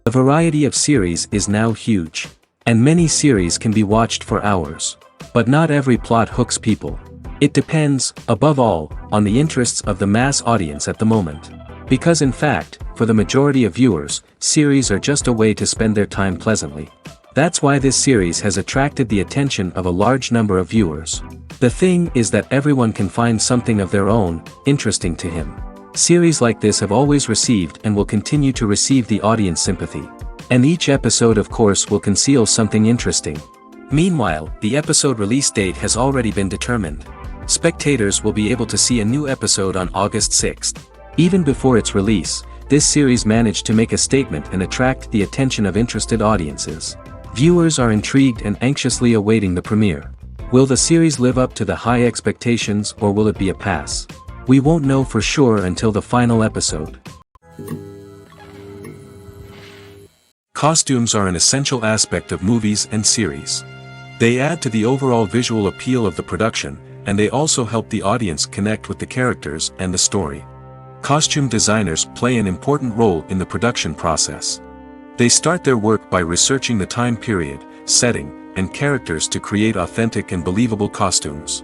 The variety of series is now huge. And many series can be watched for hours. But not every plot hooks people. It depends, above all, on the interests of the mass audience at the moment. Because in fact, for the majority of viewers, series are just a way to spend their time pleasantly. That's why this series has attracted the attention of a large number of viewers. The thing is that everyone can find something of their own, interesting to him. Series like this have always received and will continue to receive the audience sympathy. And each episode of course will conceal something interesting. Meanwhile, the episode release date has already been determined. Spectators will be able to see a new episode on August 6th. Even before its release, this series managed to make a statement and attract the attention of interested audiences. Viewers are intrigued and anxiously awaiting the premiere. Will the series live up to the high expectations or will it be a pass? We won't know for sure until the final episode. Costumes are an essential aspect of movies and series. They add to the overall visual appeal of the production, and they also help the audience connect with the characters and the story. Costume designers play an important role in the production process. They start their work by researching the time period, setting, and characters to create authentic and believable costumes.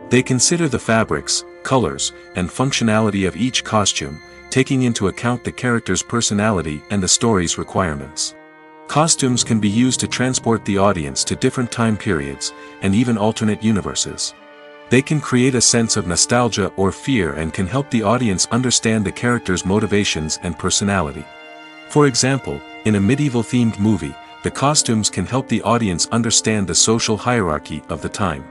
They consider the fabrics, colors, and functionality of each costume, taking into account the character's personality and the story's requirements. Costumes can be used to transport the audience to different time periods, and even alternate universes. They can create a sense of nostalgia or fear and can help the audience understand the character's motivations and personality. For example, in a medieval-themed movie, the costumes can help the audience understand the social hierarchy of the time.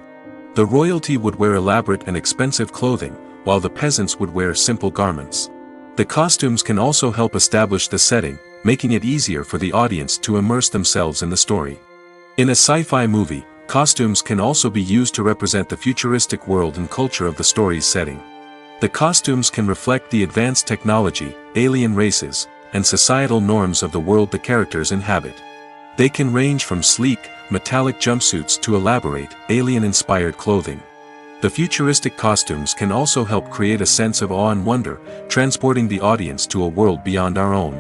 The royalty would wear elaborate and expensive clothing, while the peasants would wear simple garments. The costumes can also help establish the setting, making it easier for the audience to immerse themselves in the story. In a sci-fi movie, costumes can also be used to represent the futuristic world and culture of the story's setting. The costumes can reflect the advanced technology, alien races, and societal norms of the world the characters inhabit. They can range from sleek, metallic jumpsuits to elaborate, alien-inspired clothing. The futuristic costumes can also help create a sense of awe and wonder, transporting the audience to a world beyond our own.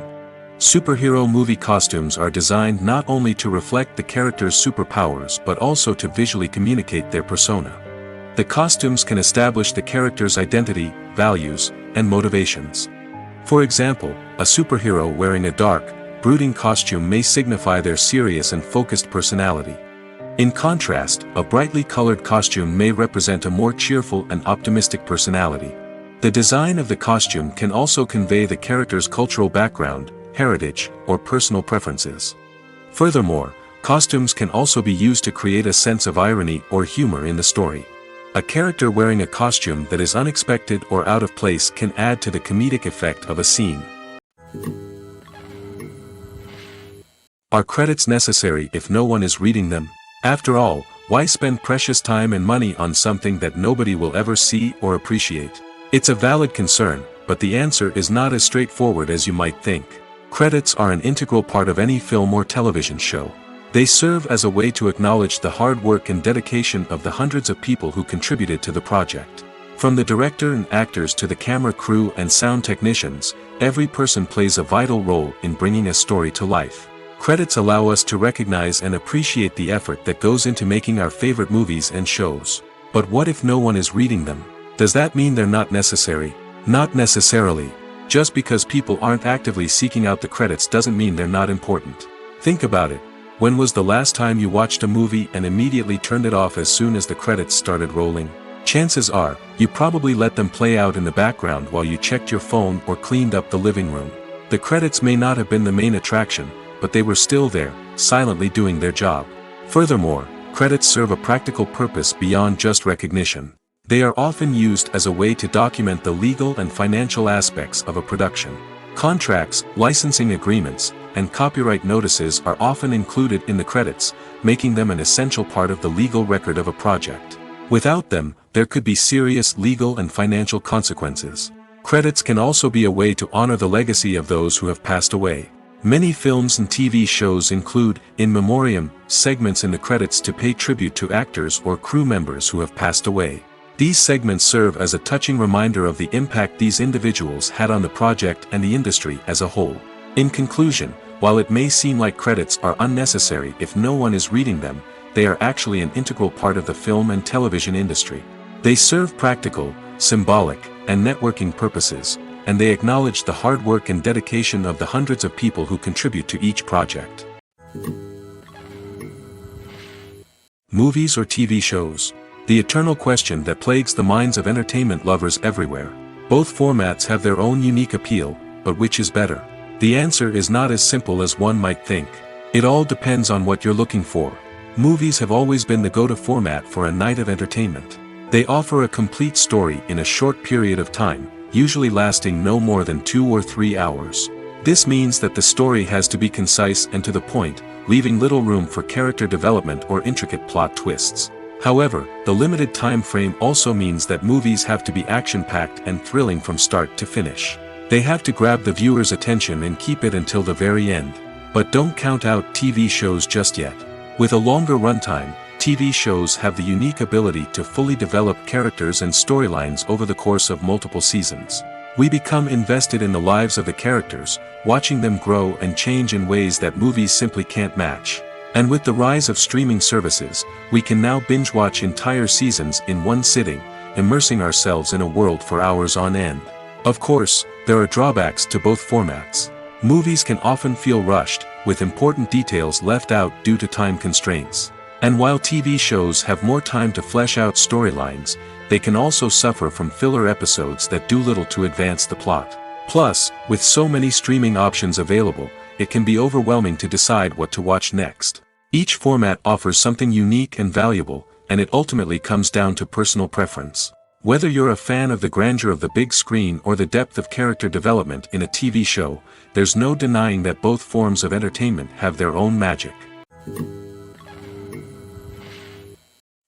Superhero movie costumes are designed not only to reflect the character's superpowers but also to visually communicate their persona. The costumes can establish the character's identity, values, and motivations. For example, a superhero wearing a dark, brooding costume may signify their serious and focused personality. In contrast, a brightly colored costume may represent a more cheerful and optimistic personality. The design of the costume can also convey the character's cultural background, heritage, or personal preferences. Furthermore, costumes can also be used to create a sense of irony or humor in the story. A character wearing a costume that is unexpected or out of place can add to the comedic effect of a scene. Are credits necessary if no one is reading them? After all, why spend precious time and money on something that nobody will ever see or appreciate? It's a valid concern, but the answer is not as straightforward as you might think. Credits are an integral part of any film or television show. They serve as a way to acknowledge the hard work and dedication of the hundreds of people who contributed to the project. From the director and actors to the camera crew and sound technicians, every person plays a vital role in bringing a story to life. Credits allow us to recognize and appreciate the effort that goes into making our favorite movies and shows. But what if no one is reading them? Does that mean they're not necessary? Not necessarily. Just because people aren't actively seeking out the credits doesn't mean they're not important. Think about it. When was the last time you watched a movie and immediately turned it off as soon as the credits started rolling? Chances are, you probably let them play out in the background while you checked your phone or cleaned up the living room. The credits may not have been the main attraction, but they were still there, silently doing their job. Furthermore, credits serve a practical purpose beyond just recognition. They are often used as a way to document the legal and financial aspects of a production. Contracts, licensing agreements, and copyright notices are often included in the credits, making them an essential part of the legal record of a project. Without them, there could be serious legal and financial consequences. Credits can also be a way to honor the legacy of those who have passed away. Many films and TV shows include, in memoriam, segments in the credits to pay tribute to actors or crew members who have passed away. These segments serve as a touching reminder of the impact these individuals had on the project and the industry as a whole. In conclusion, While it may seem like credits are unnecessary if no one is reading them, they are actually an integral part of the film and television industry. They serve practical, symbolic, and networking purposes, and they acknowledge the hard work and dedication of the hundreds of people who contribute to each project. Movies or TV shows? The eternal question that plagues the minds of entertainment lovers everywhere. Both formats have their own unique appeal, but which is better? The answer is not as simple as one might think. It all depends on what you're looking for. Movies have always been the go-to format for a night of entertainment. They offer a complete story in a short period of time, usually lasting no more than 2 or 3 hours. This means that the story has to be concise and to the point, leaving little room for character development or intricate plot twists. However, the limited time frame also means that movies have to be action-packed and thrilling from start to finish. They have to grab the viewer's attention and keep it until the very end. But don't count out TV shows just yet. With a longer runtime, TV shows have the unique ability to fully develop characters and storylines over the course of multiple seasons. We become invested in the lives of the characters, watching them grow and change in ways that movies simply can't match. And with the rise of streaming services, we can now binge-watch entire seasons in one sitting, immersing ourselves in a world for hours on end. Of course, there are drawbacks to both formats. Movies can often feel rushed, with important details left out due to time constraints. And while TV shows have more time to flesh out storylines, they can also suffer from filler episodes that do little to advance the plot. Plus, with so many streaming options available, it can be overwhelming to decide what to watch next. Each format offers something unique and valuable, and it ultimately comes down to personal preference. Whether you're a fan of the grandeur of the big screen or the depth of character development in a TV show, there's no denying that both forms of entertainment have their own magic.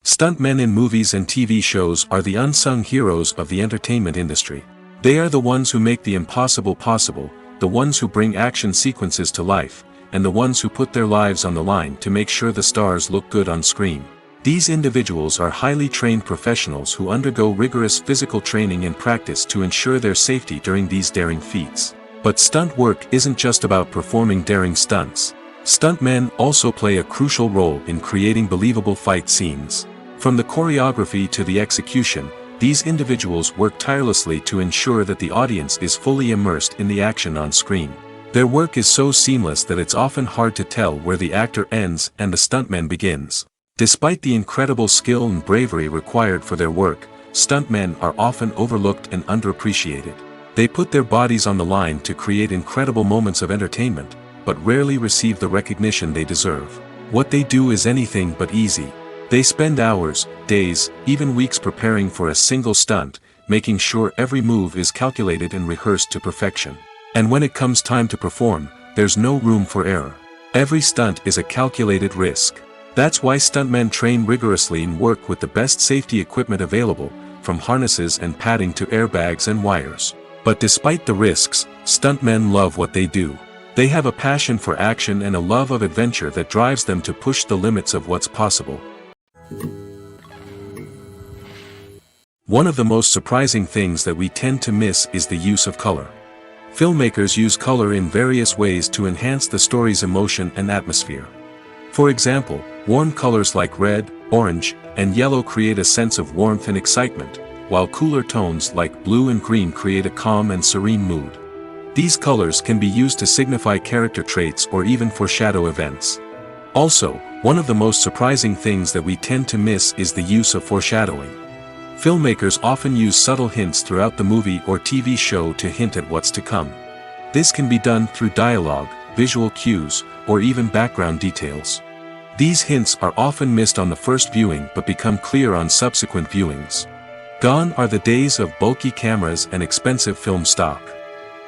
Stuntmen in movies and TV shows are the unsung heroes of the entertainment industry. They are the ones who make the impossible possible, the ones who bring action sequences to life, and the ones who put their lives on the line to make sure the stars look good on screen. These individuals are highly trained professionals who undergo rigorous physical training and practice to ensure their safety during these daring feats. But stunt work isn't just about performing daring stunts. Stuntmen also play a crucial role in creating believable fight scenes. From the choreography to the execution, these individuals work tirelessly to ensure that the audience is fully immersed in the action on screen. Their work is so seamless that it's often hard to tell where the actor ends and the stuntman begins. Despite the incredible skill and bravery required for their work, stuntmen are often overlooked and underappreciated. They put their bodies on the line to create incredible moments of entertainment, but rarely receive the recognition they deserve. What they do is anything but easy. They spend hours, days, even weeks preparing for a single stunt, making sure every move is calculated and rehearsed to perfection. And when it comes time to perform, there's no room for error. Every stunt is a calculated risk. That's why stuntmen train rigorously and work with the best safety equipment available, from harnesses and padding to airbags and wires. But despite the risks, stuntmen love what they do. They have a passion for action and a love of adventure that drives them to push the limits of what's possible. One of the most surprising things that we tend to miss is the use of color. Filmmakers use color in various ways to enhance the story's emotion and atmosphere. For example, warm colors like red, orange, and yellow create a sense of warmth and excitement, while cooler tones like blue and green create a calm and serene mood. These colors can be used to signify character traits or even foreshadow events. Also, one of the most surprising things that we tend to miss is the use of foreshadowing. Filmmakers often use subtle hints throughout the movie or TV show to hint at what's to come. This can be done through dialogue, visual cues, or even background details. These hints are often missed on the first viewing but become clear on subsequent viewings. Gone are the days of bulky cameras and expensive film stock.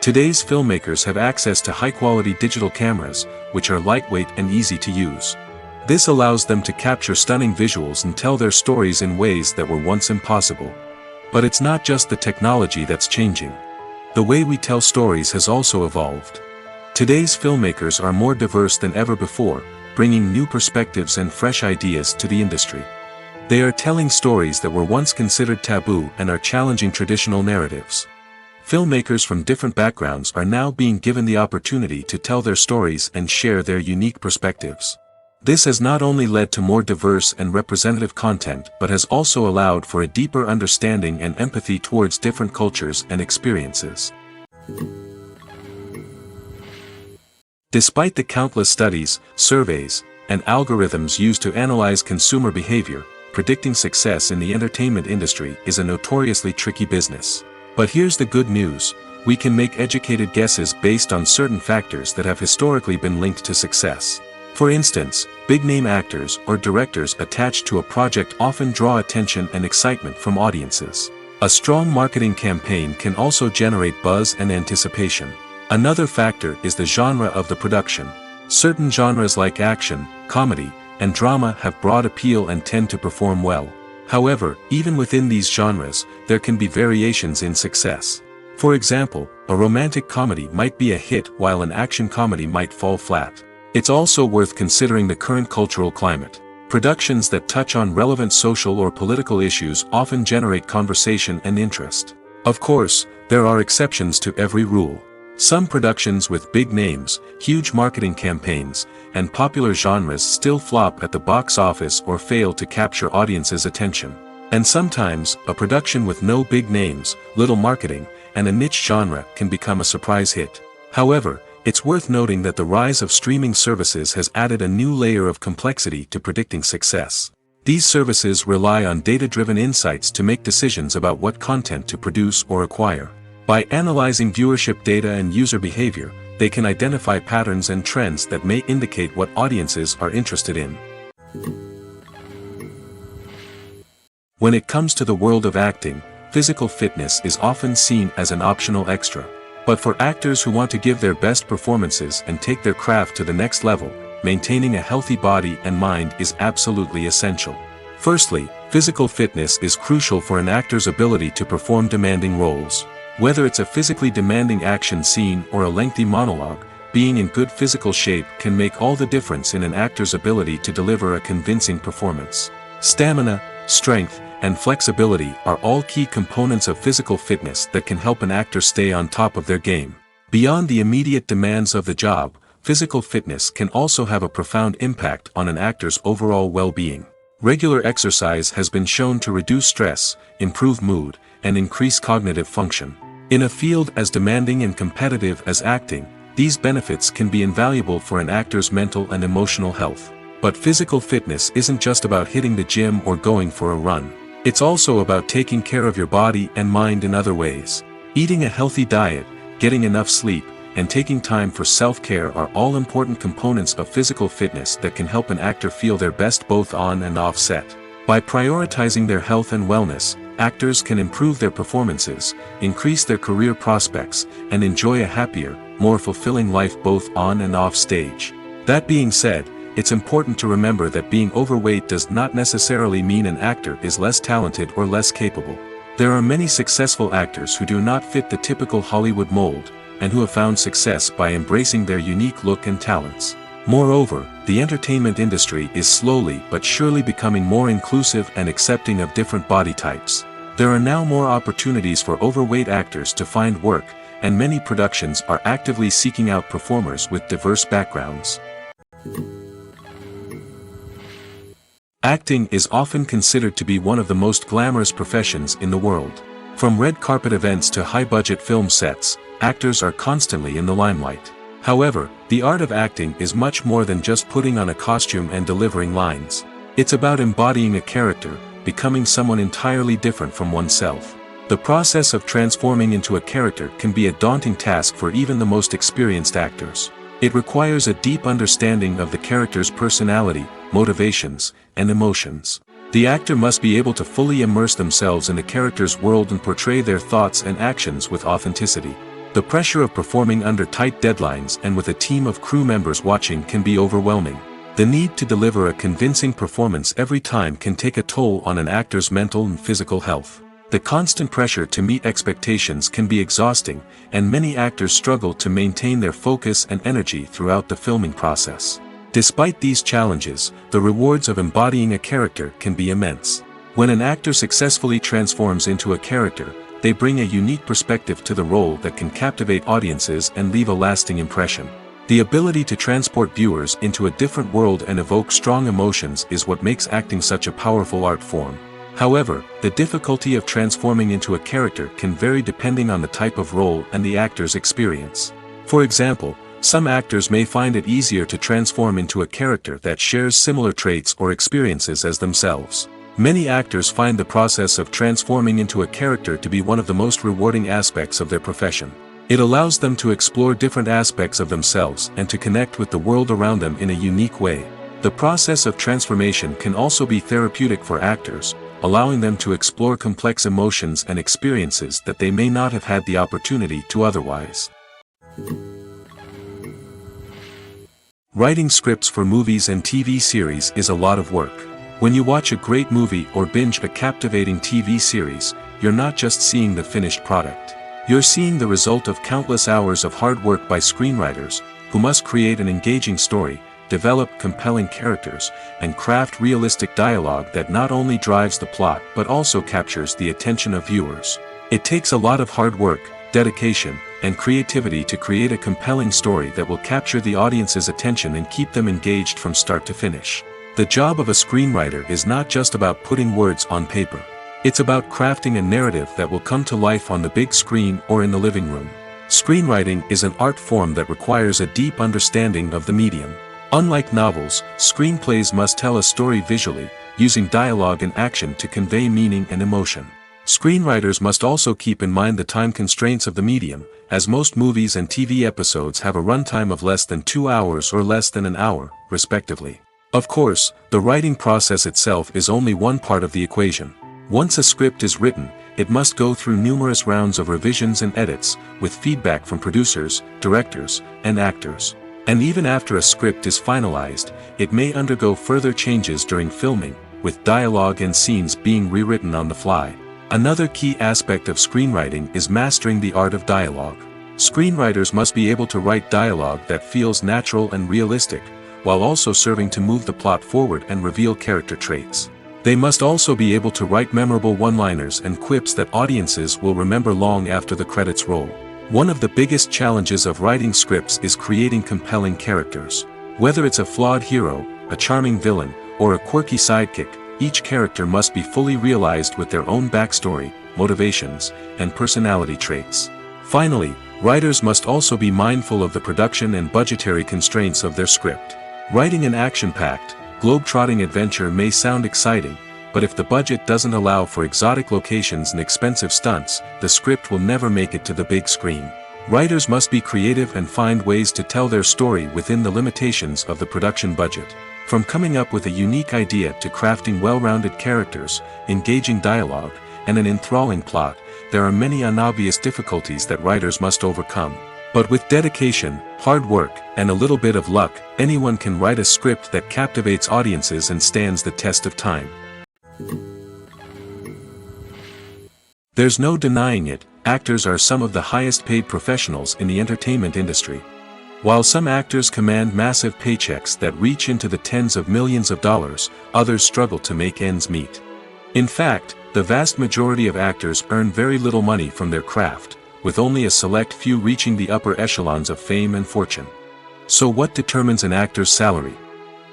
Today's filmmakers have access to high-quality digital cameras, which are lightweight and easy to use. This allows them to capture stunning visuals and tell their stories in ways that were once impossible. But it's not just the technology that's changing. The way we tell stories has also evolved. Today's filmmakers are more diverse than ever before, bringing new perspectives and fresh ideas to the industry. They are telling stories that were once considered taboo and are challenging traditional narratives. Filmmakers from different backgrounds are now being given the opportunity to tell their stories and share their unique perspectives. This has not only led to more diverse and representative content but has also allowed for a deeper understanding and empathy towards different cultures and experiences. Despite the countless studies, surveys, and algorithms used to analyze consumer behavior, predicting success in the entertainment industry is a notoriously tricky business. But here's the good news: we can make educated guesses based on certain factors that have historically been linked to success. For instance, big-name actors or directors attached to a project often draw attention and excitement from audiences. A strong marketing campaign can also generate buzz and anticipation. Another factor is the genre of the production. Certain genres like action, comedy, and drama have broad appeal and tend to perform well. However, even within these genres, there can be variations in success. For example, a romantic comedy might be a hit while an action comedy might fall flat. It's also worth considering the current cultural climate. Productions that touch on relevant social or political issues often generate conversation and interest. Of course, there are exceptions to every rule. Some productions with big names, huge marketing campaigns, and popular genres still flop at the box office or fail to capture audiences' attention. And sometimes, a production with no big names, little marketing, and a niche genre can become a surprise hit. However, it's worth noting that the rise of streaming services has added a new layer of complexity to predicting success. These services rely on data-driven insights to make decisions about what content to produce or acquire. By analyzing viewership data and user behavior, they can identify patterns and trends that may indicate what audiences are interested in. When it comes to the world of acting, physical fitness is often seen as an optional extra. But for actors who want to give their best performances and take their craft to the next level, maintaining a healthy body and mind is absolutely essential. Firstly, physical fitness is crucial for an actor's ability to perform demanding roles. Whether it's a physically demanding action scene or a lengthy monologue, being in good physical shape can make all the difference in an actor's ability to deliver a convincing performance. Stamina, strength, and flexibility are all key components of physical fitness that can help an actor stay on top of their game. Beyond the immediate demands of the job, physical fitness can also have a profound impact on an actor's overall well-being. Regular exercise has been shown to reduce stress, improve mood, and increase cognitive function. In a field as demanding and competitive as acting, these benefits can be invaluable for an actor's mental and emotional health. But physical fitness isn't just about hitting the gym or going for a run. It's also about taking care of your body and mind in other ways. Eating a healthy diet, getting enough sleep, and taking time for self-care are all important components of physical fitness that can help an actor feel their best both on and off set. By prioritizing their health and wellness, actors can improve their performances, increase their career prospects, and enjoy a happier, more fulfilling life both on and off stage. That being said, it's important to remember that being overweight does not necessarily mean an actor is less talented or less capable. There are many successful actors who do not fit the typical Hollywood mold, and who have found success by embracing their unique look and talents. Moreover, the entertainment industry is slowly but surely becoming more inclusive and accepting of different body types. There are now more opportunities for overweight actors to find work, and many productions are actively seeking out performers with diverse backgrounds. Acting is often considered to be one of the most glamorous professions in the world. From red carpet events to high-budget film sets, actors are constantly in the limelight. However, the art of acting is much more than just putting on a costume and delivering lines. It's about embodying a character, becoming someone entirely different from oneself. The process of transforming into a character can be a daunting task for even the most experienced actors. It requires a deep understanding of the character's personality, motivations, and emotions. The actor must be able to fully immerse themselves in the character's world and portray their thoughts and actions with authenticity. The pressure of performing under tight deadlines and with a team of crew members watching can be overwhelming. The need to deliver a convincing performance every time can take a toll on an actor's mental and physical health. The constant pressure to meet expectations can be exhausting, and many actors struggle to maintain their focus and energy throughout the filming process. Despite these challenges, the rewards of embodying a character can be immense. When an actor successfully transforms into a character, they bring a unique perspective to the role that can captivate audiences and leave a lasting impression. The ability to transport viewers into a different world and evoke strong emotions is what makes acting such a powerful art form. However, the difficulty of transforming into a character can vary depending on the type of role and the actor's experience. For example, some actors may find it easier to transform into a character that shares similar traits or experiences as themselves. Many actors find the process of transforming into a character to be one of the most rewarding aspects of their profession. It allows them to explore different aspects of themselves and to connect with the world around them in a unique way. The process of transformation can also be therapeutic for actors, allowing them to explore complex emotions and experiences that they may not have had the opportunity to otherwise. Writing scripts for movies and TV series is a lot of work. When you watch a great movie or binge a captivating TV series, you're not just seeing the finished product. You're seeing the result of countless hours of hard work by screenwriters, who must create an engaging story, develop compelling characters, and craft realistic dialogue that not only drives the plot but also captures the attention of viewers. It takes a lot of hard work, dedication, and creativity to create a compelling story that will capture the audience's attention and keep them engaged from start to finish. The job of a screenwriter is not just about putting words on paper. It's about crafting a narrative that will come to life on the big screen or in the living room. Screenwriting is an art form that requires a deep understanding of the medium. Unlike novels, screenplays must tell a story visually, using dialogue and action to convey meaning and emotion. Screenwriters must also keep in mind the time constraints of the medium, as most movies and TV episodes have a runtime of less than 2 hours or less than an hour, respectively. Of course, the writing process itself is only one part of the equation. Once a script is written, it must go through numerous rounds of revisions and edits, with feedback from producers, directors, and actors. And even after a script is finalized, it may undergo further changes during filming, with dialogue and scenes being rewritten on the fly. Another key aspect of screenwriting is mastering the art of dialogue. Screenwriters must be able to write dialogue that feels natural and realistic, while also serving to move the plot forward and reveal character traits. They must also be able to write memorable one-liners and quips that audiences will remember long after the credits roll. One of the biggest challenges of writing scripts is creating compelling characters. Whether it's a flawed hero, a charming villain, or a quirky sidekick, each character must be fully realized with their own backstory, motivations, and personality traits. Finally, writers must also be mindful of the production and budgetary constraints of their script. Writing an action-packed, globe-trotting adventure may sound exciting, but if the budget doesn't allow for exotic locations and expensive stunts, the script will never make it to the big screen. Writers must be creative and find ways to tell their story within the limitations of the production budget. From coming up with a unique idea to crafting well-rounded characters, engaging dialogue, and an enthralling plot, there are many unobvious difficulties that writers must overcome. But with dedication, hard work, and a little bit of luck, anyone can write a script that captivates audiences and stands the test of time. There's no denying it, actors are some of the highest-paid professionals in the entertainment industry. While some actors command massive paychecks that reach into the tens of millions of dollars, others struggle to make ends meet. In fact, the vast majority of actors earn very little money from their craft, with only a select few reaching the upper echelons of fame and fortune. So what determines an actor's salary?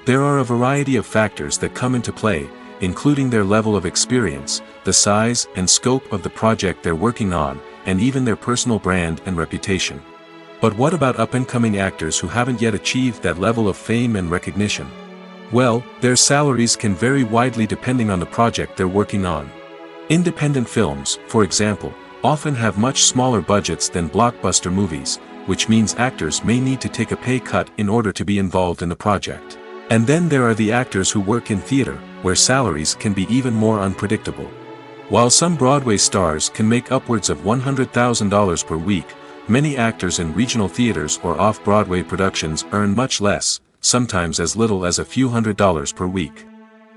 There are a variety of factors that come into play, including their level of experience, the size and scope of the project they're working on, and even their personal brand and reputation. But what about up-and-coming actors who haven't yet achieved that level of fame and recognition? Well, their salaries can vary widely depending on the project they're working on. Independent films, for example, often have much smaller budgets than blockbuster movies, which means actors may need to take a pay cut in order to be involved in the project. And then there are the actors who work in theater, where salaries can be even more unpredictable. While some Broadway stars can make upwards of $100,000 per week, many actors in regional theaters or off-Broadway productions earn much less, sometimes as little as a few $100s per week.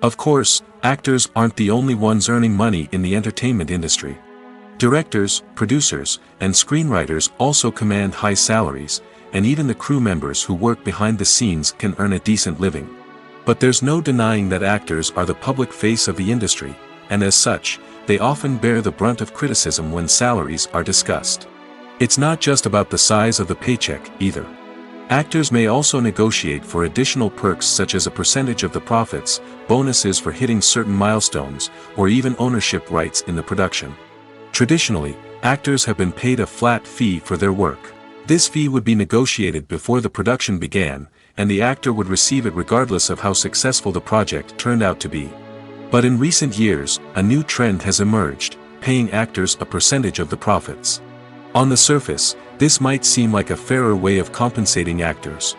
Of course, actors aren't the only ones earning money in the entertainment industry. Directors, producers, and screenwriters also command high salaries, and even the crew members who work behind the scenes can earn a decent living. But there's no denying that actors are the public face of the industry, and as such, they often bear the brunt of criticism when salaries are discussed. It's not just about the size of the paycheck, either. Actors may also negotiate for additional perks such as a percentage of the profits, bonuses for hitting certain milestones, or even ownership rights in the production. Traditionally, actors have been paid a flat fee for their work. This fee would be negotiated before the production began, and the actor would receive it regardless of how successful the project turned out to be. But in recent years, a new trend has emerged, paying actors a percentage of the profits. On the surface, this might seem like a fairer way of compensating actors.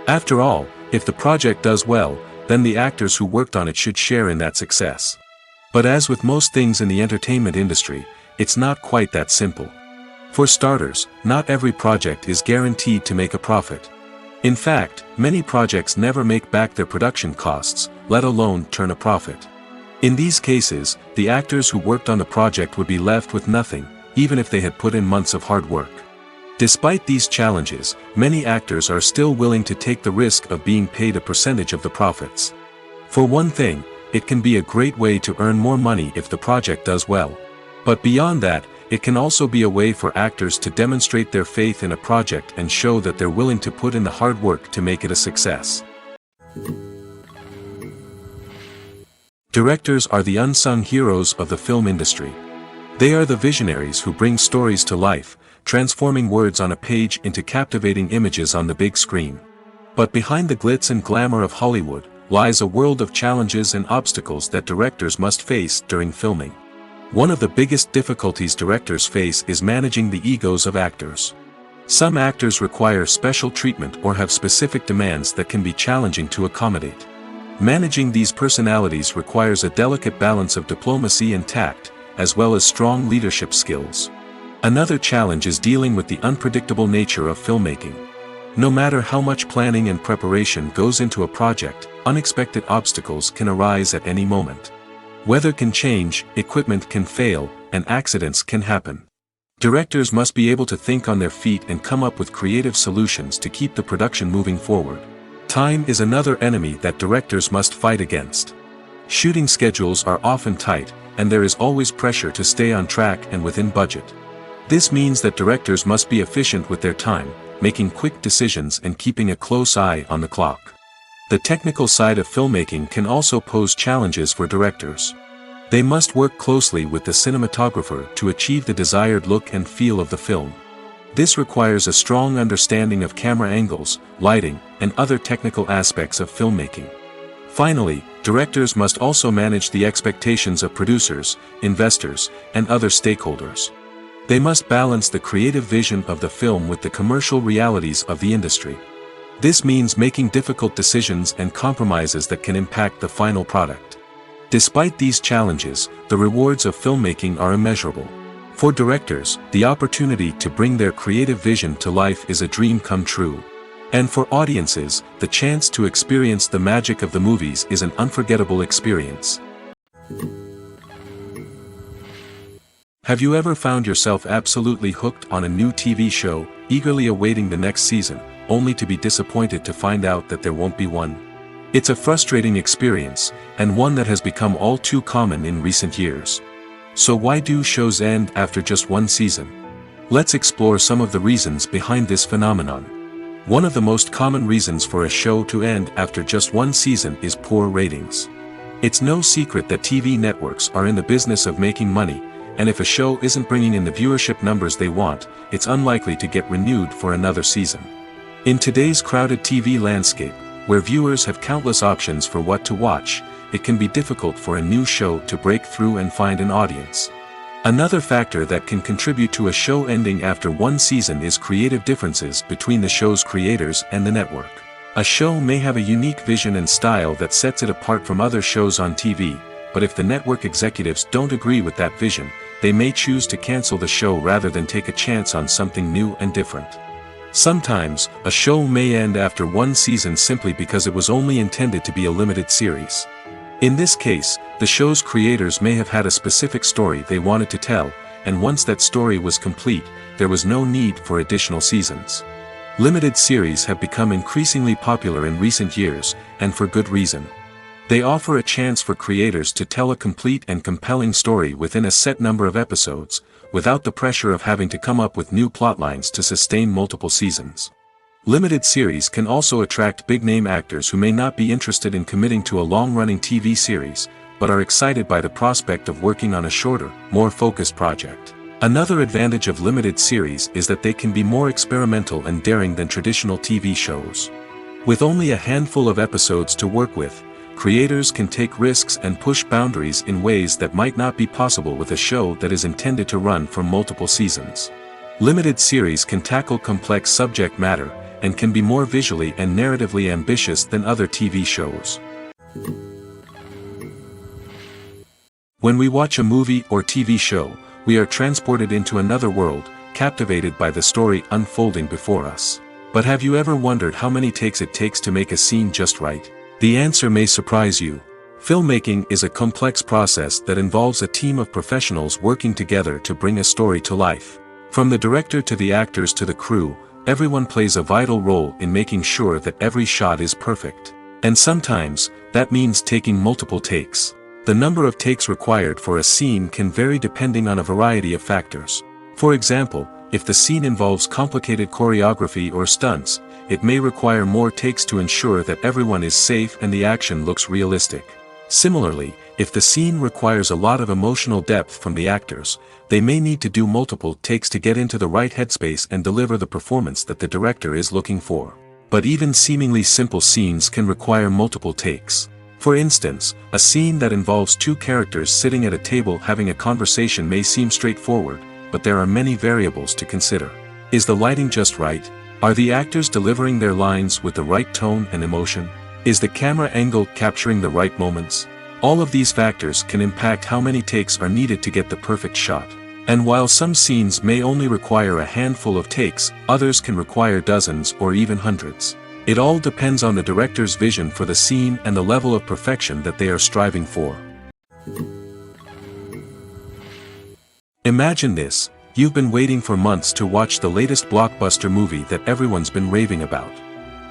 After all, if the project does well, then the actors who worked on it should share in that success. But as with most things in the entertainment industry, it's not quite that simple. For starters, not every project is guaranteed to make a profit. In fact, many projects never make back their production costs, let alone turn a profit. In these cases, the actors who worked on the project would be left with nothing, even if they had put in months of hard work. Despite these challenges, many actors are still willing to take the risk of being paid a percentage of the profits. For one thing, it can be a great way to earn more money if the project does well. But beyond that, it can also be a way for actors to demonstrate their faith in a project and show that they're willing to put in the hard work to make it a success. Directors are the unsung heroes of the film industry. They are the visionaries who bring stories to life, transforming words on a page into captivating images on the big screen. But behind the glitz and glamour of Hollywood, lies a world of challenges and obstacles that directors must face during filming. One of the biggest difficulties directors face is managing the egos of actors. Some actors require special treatment or have specific demands that can be challenging to accommodate. Managing these personalities requires a delicate balance of diplomacy and tact, as well as strong leadership skills. Another challenge is dealing with the unpredictable nature of filmmaking. No matter how much planning and preparation goes into a project, unexpected obstacles can arise at any moment. Weather can change, equipment can fail, and accidents can happen. Directors must be able to think on their feet and come up with creative solutions to keep the production moving forward. Time is another enemy that directors must fight against. Shooting schedules are often tight, and there is always pressure to stay on track and within budget. This means that directors must be efficient with their time, making quick decisions and keeping a close eye on the clock. The technical side of filmmaking can also pose challenges for directors. They must work closely with the cinematographer to achieve the desired look and feel of the film. This requires a strong understanding of camera angles, lighting, and other technical aspects of filmmaking. Finally, directors must also manage the expectations of producers, investors, and other stakeholders. They must balance the creative vision of the film with the commercial realities of the industry. This means making difficult decisions and compromises that can impact the final product. Despite these challenges, the rewards of filmmaking are immeasurable. For directors, the opportunity to bring their creative vision to life is a dream come true. And for audiences, the chance to experience the magic of the movies is an unforgettable experience. Have you ever found yourself absolutely hooked on a new TV show, eagerly awaiting the next season, only to be disappointed to find out that there won't be one? It's a frustrating experience, and one that has become all too common in recent years. So why do shows end after just one season? Let's explore some of the reasons behind this phenomenon. One of the most common reasons for a show to end after just one season is poor ratings. It's no secret that TV networks are in the business of making money, and if a show isn't bringing in the viewership numbers they want, it's unlikely to get renewed for another season. In today's crowded TV landscape, where viewers have countless options for what to watch, it can be difficult for a new show to break through and find an audience. Another factor that can contribute to a show ending after one season is creative differences between the show's creators and the network. A show may have a unique vision and style that sets it apart from other shows on TV, but if the network executives don't agree with that vision, they may choose to cancel the show rather than take a chance on something new and different. Sometimes, a show may end after one season simply because it was only intended to be a limited series. In this case, the show's creators may have had a specific story they wanted to tell, and once that story was complete, there was no need for additional seasons. Limited series have become increasingly popular in recent years, and for good reason. They offer a chance for creators to tell a complete and compelling story within a set number of episodes, without the pressure of having to come up with new plotlines to sustain multiple seasons. Limited series can also attract big-name actors who may not be interested in committing to a long-running TV series, but are excited by the prospect of working on a shorter, more focused project. Another advantage of limited series is that they can be more experimental and daring than traditional TV shows. With only a handful of episodes to work with, creators can take risks and push boundaries in ways that might not be possible with a show that is intended to run for multiple seasons. Limited series can tackle complex subject matter, and can be more visually and narratively ambitious than other TV shows. When we watch a movie or TV show, we are transported into another world, captivated by the story unfolding before us. But have you ever wondered how many takes it takes to make a scene just right? The answer may surprise you. Filmmaking is a complex process that involves a team of professionals working together to bring a story to life. From the director to the actors to the crew, everyone plays a vital role in making sure that every shot is perfect. And sometimes, that means taking multiple takes. The number of takes required for a scene can vary depending on a variety of factors. For example, if the scene involves complicated choreography or stunts, it may require more takes to ensure that everyone is safe and the action looks realistic. Similarly, if the scene requires a lot of emotional depth from the actors, they may need to do multiple takes to get into the right headspace and deliver the performance that the director is looking for. But even seemingly simple scenes can require multiple takes. For instance, a scene that involves two characters sitting at a table having a conversation may seem straightforward, but there are many variables to consider. Is the lighting just right? Are the actors delivering their lines with the right tone and emotion? Is the camera angle capturing the right moments? All of these factors can impact how many takes are needed to get the perfect shot. And while some scenes may only require a handful of takes, others can require dozens or even hundreds. It all depends on the director's vision for the scene and the level of perfection that they are striving for. Imagine this: you've been waiting for months to watch the latest blockbuster movie that everyone's been raving about.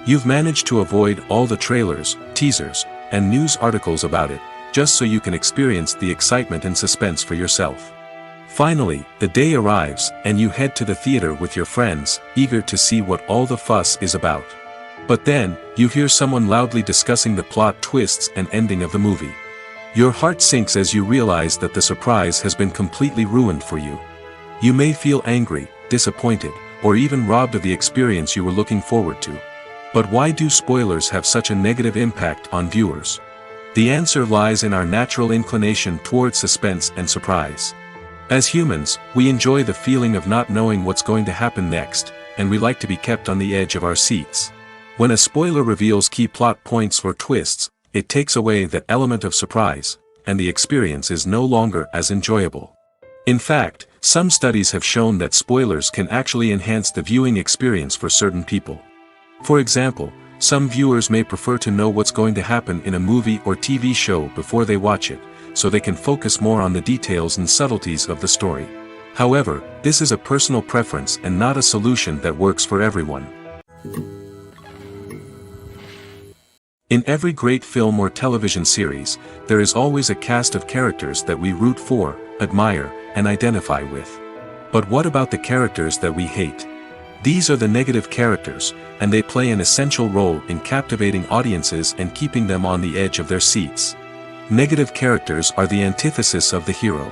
You've managed to avoid all the trailers, teasers, and news articles about it, just so you can experience the excitement and suspense for yourself. Finally, the day arrives, and you head to the theater with your friends, eager to see what all the fuss is about. But then, you hear someone loudly discussing the plot twists and ending of the movie. Your heart sinks as you realize that the surprise has been completely ruined for you. You may feel angry, disappointed, or even robbed of the experience you were looking forward to. But why do spoilers have such a negative impact on viewers? The answer lies in our natural inclination toward suspense and surprise. As humans, we enjoy the feeling of not knowing what's going to happen next, and we like to be kept on the edge of our seats. When a spoiler reveals key plot points or twists, it takes away that element of surprise, and the experience is no longer as enjoyable. In fact, some studies have shown that spoilers can actually enhance the viewing experience for certain people. For example, some viewers may prefer to know what's going to happen in a movie or TV show before they watch it, so they can focus more on the details and subtleties of the story. However, this is a personal preference and not a solution that works for everyone. In every great film or television series, there is always a cast of characters that we root for, admire, and identify with. But what about the characters that we hate? These are the negative characters, and they play an essential role in captivating audiences and keeping them on the edge of their seats. Negative characters are the antithesis of the hero.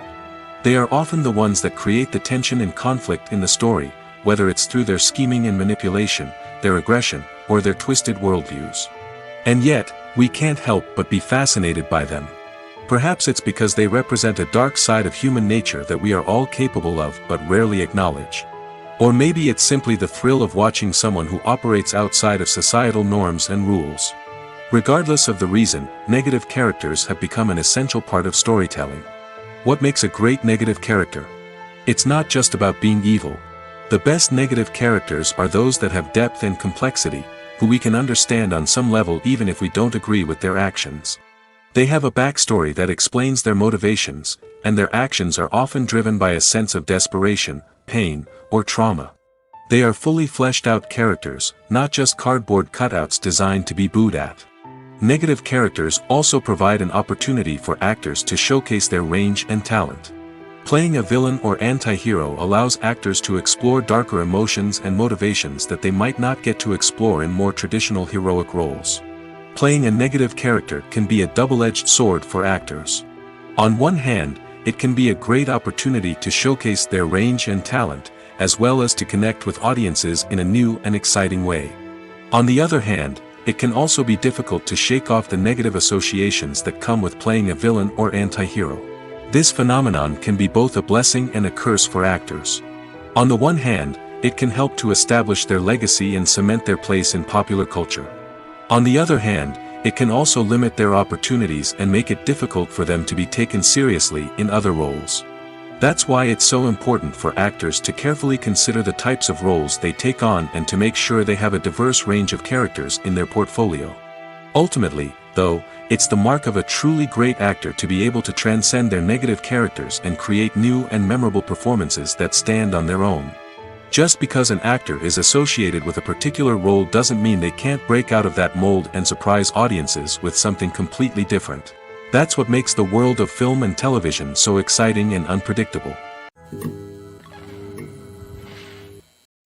They are often the ones that create the tension and conflict in the story, whether it's through their scheming and manipulation, their aggression, or their twisted worldviews. And yet, we can't help but be fascinated by them. Perhaps it's because they represent a dark side of human nature that we are all capable of but rarely acknowledge. Or maybe it's simply the thrill of watching someone who operates outside of societal norms and rules. Regardless of the reason, negative characters have become an essential part of storytelling. What makes a great negative character? It's not just about being evil. The best negative characters are those that have depth and complexity, who we can understand on some level even if we don't agree with their actions. They have a backstory that explains their motivations, and their actions are often driven by a sense of desperation, pain, or trauma. They are fully fleshed out characters, not just cardboard cutouts designed to be booed at. Negative characters also provide an opportunity for actors to showcase their range and talent. Playing a villain or anti-hero allows actors to explore darker emotions and motivations that they might not get to explore in more traditional heroic roles. Playing a negative character can be a double-edged sword for actors. On one hand, it can be a great opportunity to showcase their range and talent, as well as to connect with audiences in a new and exciting way. On the other hand, it can also be difficult to shake off the negative associations that come with playing a villain or anti-hero. This phenomenon can be both a blessing and a curse for actors. On the one hand, it can help to establish their legacy and cement their place in popular culture. On the other hand, it can also limit their opportunities and make it difficult for them to be taken seriously in other roles. That's why it's so important for actors to carefully consider the types of roles they take on and to make sure they have a diverse range of characters in their portfolio. Ultimately, though, it's the mark of a truly great actor to be able to transcend their negative characters and create new and memorable performances that stand on their own. Just because an actor is associated with a particular role doesn't mean they can't break out of that mold and surprise audiences with something completely different. That's what makes the world of film and television so exciting and unpredictable.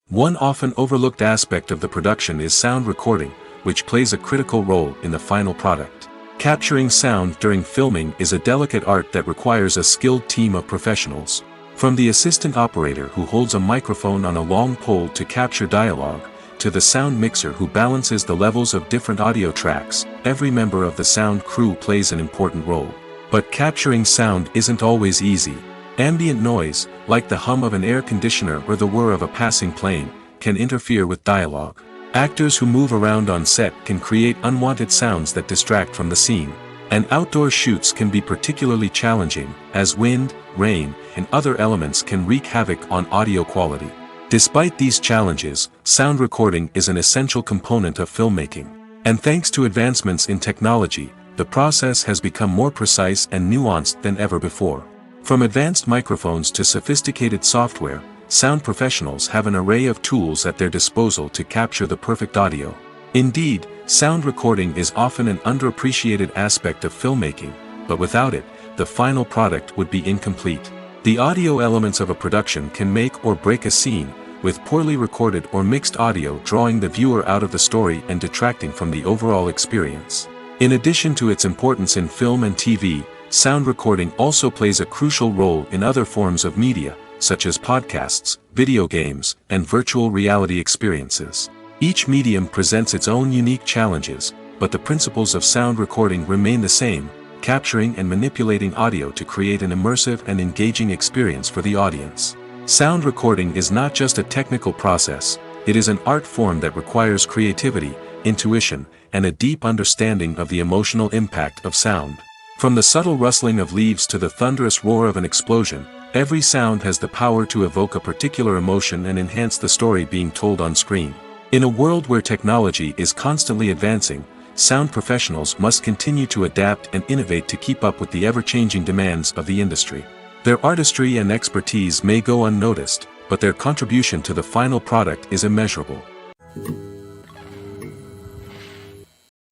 One often overlooked aspect of the production is sound recording, which plays a critical role in the final product. Capturing sound during filming is a delicate art that requires a skilled team of professionals. From the assistant operator who holds a microphone on a long pole to capture dialogue, to the sound mixer who balances the levels of different audio tracks, every member of the sound crew plays an important role. But capturing sound isn't always easy. Ambient noise, like the hum of an air conditioner or the whir of a passing plane, can interfere with dialogue. Actors who move around on set can create unwanted sounds that distract from the scene. And outdoor shoots can be particularly challenging, as wind, rain, and other elements can wreak havoc on audio quality. Despite these challenges, sound recording is an essential component of filmmaking. And thanks to advancements in technology, the process has become more precise and nuanced than ever before. From advanced microphones to sophisticated software, sound professionals have an array of tools at their disposal to capture the perfect audio. Indeed, sound recording is often an underappreciated aspect of filmmaking, but without it, the final product would be incomplete. The audio elements of a production can make or break a scene, with poorly recorded or mixed audio drawing the viewer out of the story and detracting from the overall experience. In addition to its importance in film and TV, sound recording also plays a crucial role in other forms of media, such as podcasts, video games, and virtual reality experiences. Each medium presents its own unique challenges, but the principles of sound recording remain the same: capturing and manipulating audio to create an immersive and engaging experience for the audience. Sound recording is not just a technical process, it is an art form that requires creativity, intuition, and a deep understanding of the emotional impact of sound. From the subtle rustling of leaves to the thunderous roar of an explosion, every sound has the power to evoke a particular emotion and enhance the story being told on screen. In a world where technology is constantly advancing, sound professionals must continue to adapt and innovate to keep up with the ever-changing demands of the industry. Their artistry and expertise may go unnoticed, but their contribution to the final product is immeasurable.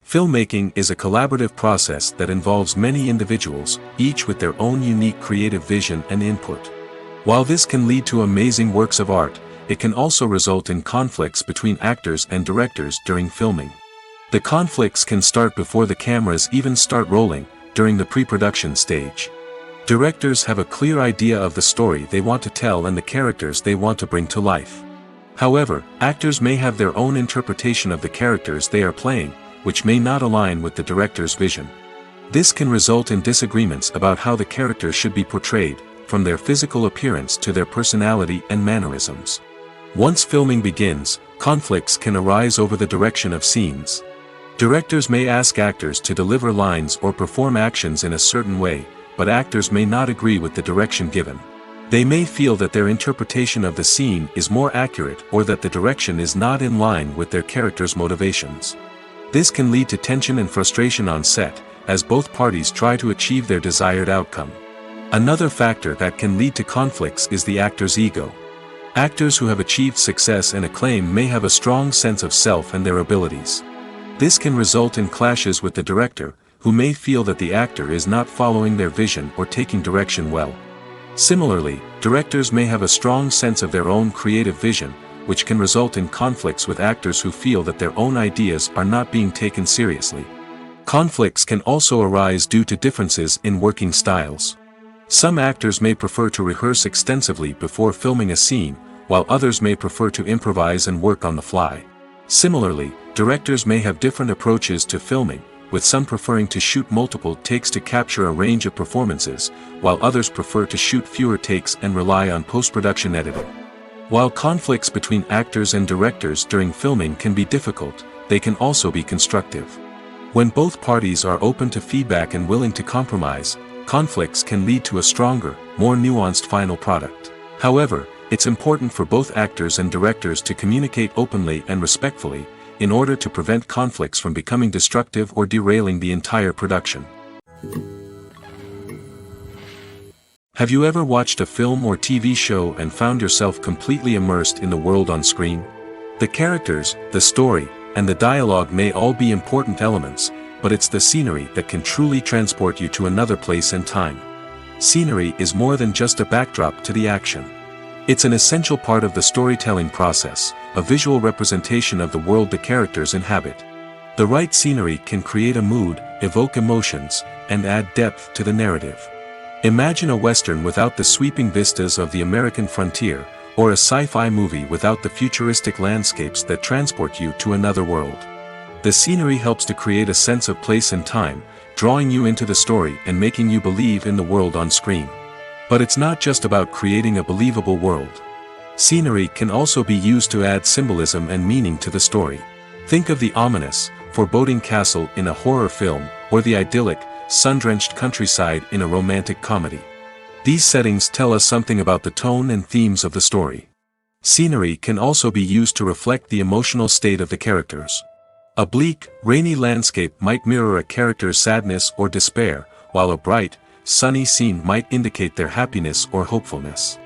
Filmmaking is a collaborative process that involves many individuals, each with their own unique creative vision and input. While this can lead to amazing works of art, it can also result in conflicts between actors and directors during filming. The conflicts can start before the cameras even start rolling, during the pre-production stage. Directors have a clear idea of the story they want to tell and the characters they want to bring to life. However, actors may have their own interpretation of the characters they are playing, which may not align with the director's vision. This can result in disagreements about how the characters should be portrayed, from their physical appearance to their personality and mannerisms. Once filming begins, conflicts can arise over the direction of scenes. Directors may ask actors to deliver lines or perform actions in a certain way, but actors may not agree with the direction given. They may feel that their interpretation of the scene is more accurate or that the direction is not in line with their character's motivations. This can lead to tension and frustration on set, as both parties try to achieve their desired outcome. Another factor that can lead to conflicts is the actor's ego. Actors who have achieved success and acclaim may have a strong sense of self and their abilities. This can result in clashes with the director, who may feel that the actor is not following their vision or taking direction well. Similarly, directors may have a strong sense of their own creative vision, which can result in conflicts with actors who feel that their own ideas are not being taken seriously. Conflicts can also arise due to differences in working styles. Some actors may prefer to rehearse extensively before filming a scene, while others may prefer to improvise and work on the fly. Similarly, directors may have different approaches to filming, with some preferring to shoot multiple takes to capture a range of performances, while others prefer to shoot fewer takes and rely on post-production editing. While conflicts between actors and directors during filming can be difficult, they can also be constructive. When both parties are open to feedback and willing to compromise, conflicts can lead to a stronger, more nuanced final product. However, it's important for both actors and directors to communicate openly and respectfully, in order to prevent conflicts from becoming destructive or derailing the entire production. Have you ever watched a film or TV show and found yourself completely immersed in the world on screen? The characters, the story, and the dialogue may all be important elements, but it's the scenery that can truly transport you to another place and time. Scenery is more than just a backdrop to the action. It's an essential part of the storytelling process, a visual representation of the world the characters inhabit. The right scenery can create a mood, evoke emotions, and add depth to the narrative. Imagine a Western without the sweeping vistas of the American frontier, or a sci-fi movie without the futuristic landscapes that transport you to another world. The scenery helps to create a sense of place and time, drawing you into the story and making you believe in the world on screen. But it's not just about creating a believable world. Scenery can also be used to add symbolism and meaning to the story. Think of the ominous, foreboding castle in a horror film, or the idyllic, sun-drenched countryside in a romantic comedy. These settings tell us something about the tone and themes of the story. Scenery can also be used to reflect the emotional state of the characters. A bleak, rainy landscape might mirror a character's sadness or despair, while a bright, sunny scene might indicate their happiness or hopefulness.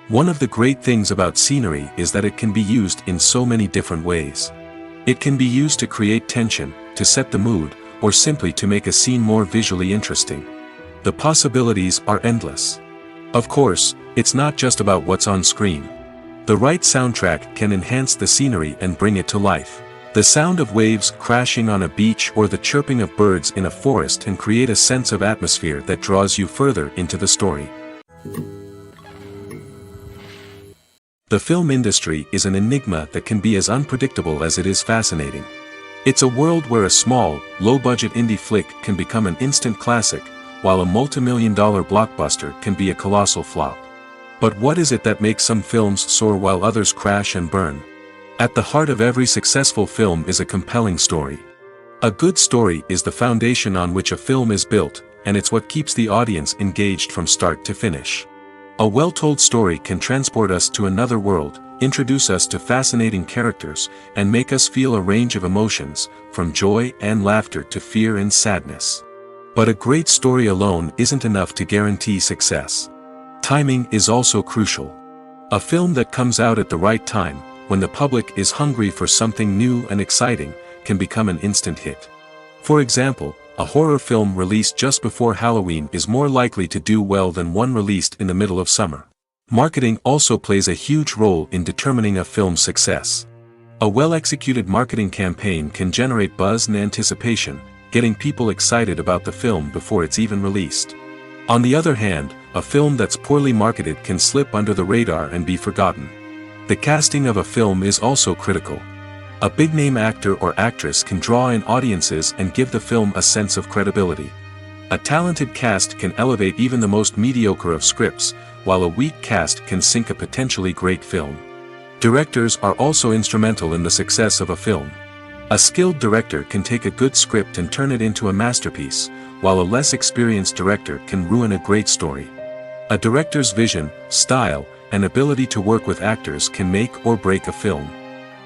One of the great things about scenery is that it can be used in so many different ways. It can be used to create tension, to set the mood, or simply to make a scene more visually interesting. The possibilities are endless. Of course, it's not just about what's on screen. The right soundtrack can enhance the scenery and bring it to life. The sound of waves crashing on a beach or the chirping of birds in a forest can create a sense of atmosphere that draws you further into the story. The film industry is an enigma that can be as unpredictable as it is fascinating. It's a world where a small, low-budget indie flick can become an instant classic, while a multi-million-dollar blockbuster can be a colossal flop. But what is it that makes some films soar while others crash and burn? At the heart of every successful film is a compelling story. A good story is the foundation on which a film is built, and it's what keeps the audience engaged from start to finish. A well-told story can transport us to another world, introduce us to fascinating characters, and make us feel a range of emotions, from joy and laughter to fear and sadness. But a great story alone isn't enough to guarantee success. Timing is also crucial. A film that comes out at the right time, when the public is hungry for something new and exciting, can become an instant hit. For example, a horror film released just before Halloween is more likely to do well than one released in the middle of summer. Marketing also plays a huge role in determining a film's success. A well-executed marketing campaign can generate buzz and anticipation, getting people excited about the film before it's even released. On the other hand, a film that's poorly marketed can slip under the radar and be forgotten. The casting of a film is also critical. A big-name actor or actress can draw in audiences and give the film a sense of credibility. A talented cast can elevate even the most mediocre of scripts, while a weak cast can sink a potentially great film. Directors are also instrumental in the success of a film. A skilled director can take a good script and turn it into a masterpiece, while a less experienced director can ruin a great story. A director's vision, style, and ability to work with actors can make or break a film.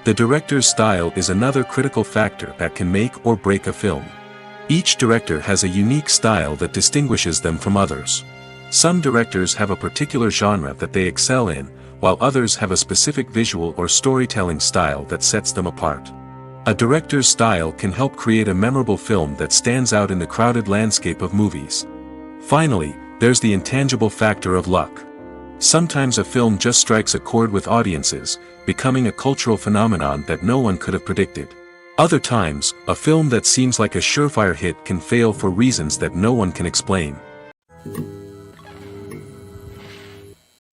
The director's style is another critical factor that can make or break a film. Each director has a unique style that distinguishes them from others. Some directors have a particular genre that they excel in, while others have a specific visual or storytelling style that sets them apart. A director's style can help create a memorable film that stands out in the crowded landscape of movies. Finally, there's the intangible factor of luck. Sometimes a film just strikes a chord with audiences, becoming a cultural phenomenon that no one could have predicted. Other times, a film that seems like a surefire hit can fail for reasons that no one can explain.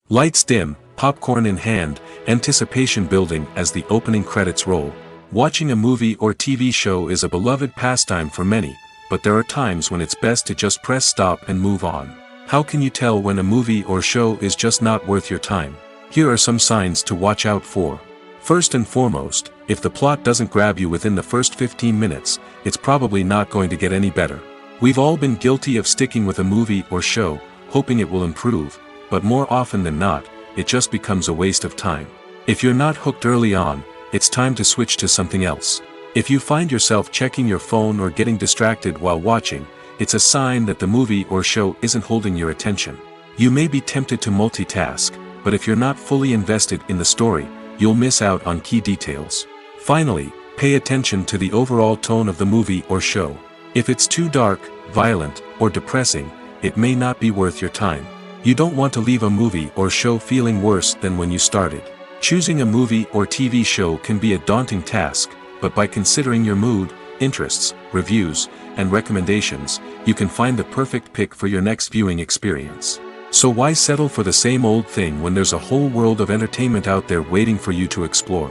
Lights dim, popcorn in hand, anticipation building as the opening credits roll. Watching a movie or TV show is a beloved pastime for many, but there are times when it's best to just press stop and move on. How can you tell when a movie or show is just not worth your time? Here are some signs to watch out for. First and foremost, if the plot doesn't grab you within the first 15 minutes, it's probably not going to get any better. We've all been guilty of sticking with a movie or show, hoping it will improve, but more often than not, it just becomes a waste of time. If you're not hooked early on, it's time to switch to something else. If you find yourself checking your phone or getting distracted while watching, it's a sign that the movie or show isn't holding your attention. You may be tempted to multitask, but if you're not fully invested in the story, you'll miss out on key details. Finally, pay attention to the overall tone of the movie or show. If it's too dark, violent, or depressing, it may not be worth your time. You don't want to leave a movie or show feeling worse than when you started. Choosing a movie or TV show can be a daunting task, but by considering your mood, interests, reviews, and recommendations, you can find the perfect pick for your next viewing experience. So why settle for the same old thing when there's a whole world of entertainment out there waiting for you to explore?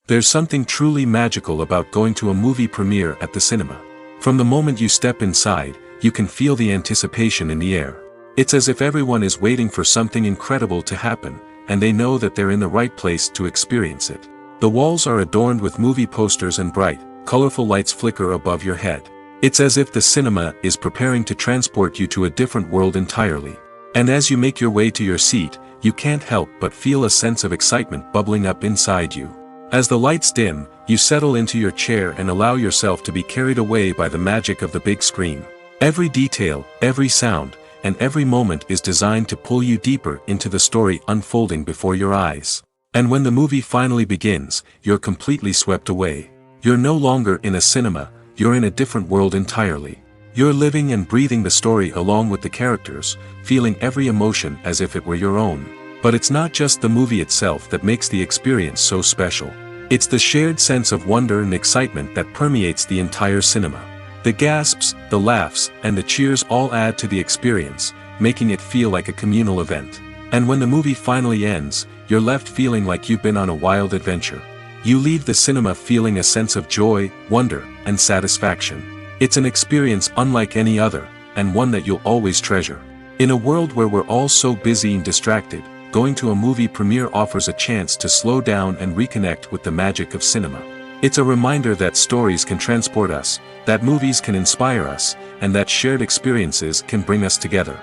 There's something truly magical about going to a movie premiere at the cinema. From the moment you step inside, you can feel the anticipation in the air. It's as if everyone is waiting for something incredible to happen, and they know that they're in the right place to experience it. The walls are adorned with movie posters and bright, colorful lights flicker above your head. It's as if the cinema is preparing to transport you to a different world entirely. And as you make your way to your seat, you can't help but feel a sense of excitement bubbling up inside you. As the lights dim, you settle into your chair and allow yourself to be carried away by the magic of the big screen. Every detail, every sound, and every moment is designed to pull you deeper into the story unfolding before your eyes. And when the movie finally begins, you're completely swept away. You're no longer in a cinema, you're in a different world entirely. You're living and breathing the story along with the characters, feeling every emotion as if it were your own. But it's not just the movie itself that makes the experience so special. It's the shared sense of wonder and excitement that permeates the entire cinema. The gasps, the laughs, and the cheers all add to the experience, making it feel like a communal event. And when the movie finally ends, you're left feeling like you've been on a wild adventure. You leave the cinema feeling a sense of joy, wonder, and satisfaction. It's an experience unlike any other, and one that you'll always treasure. In a world where we're all so busy and distracted, going to a movie premiere offers a chance to slow down and reconnect with the magic of cinema. It's a reminder that stories can transport us, that movies can inspire us, and that shared experiences can bring us together.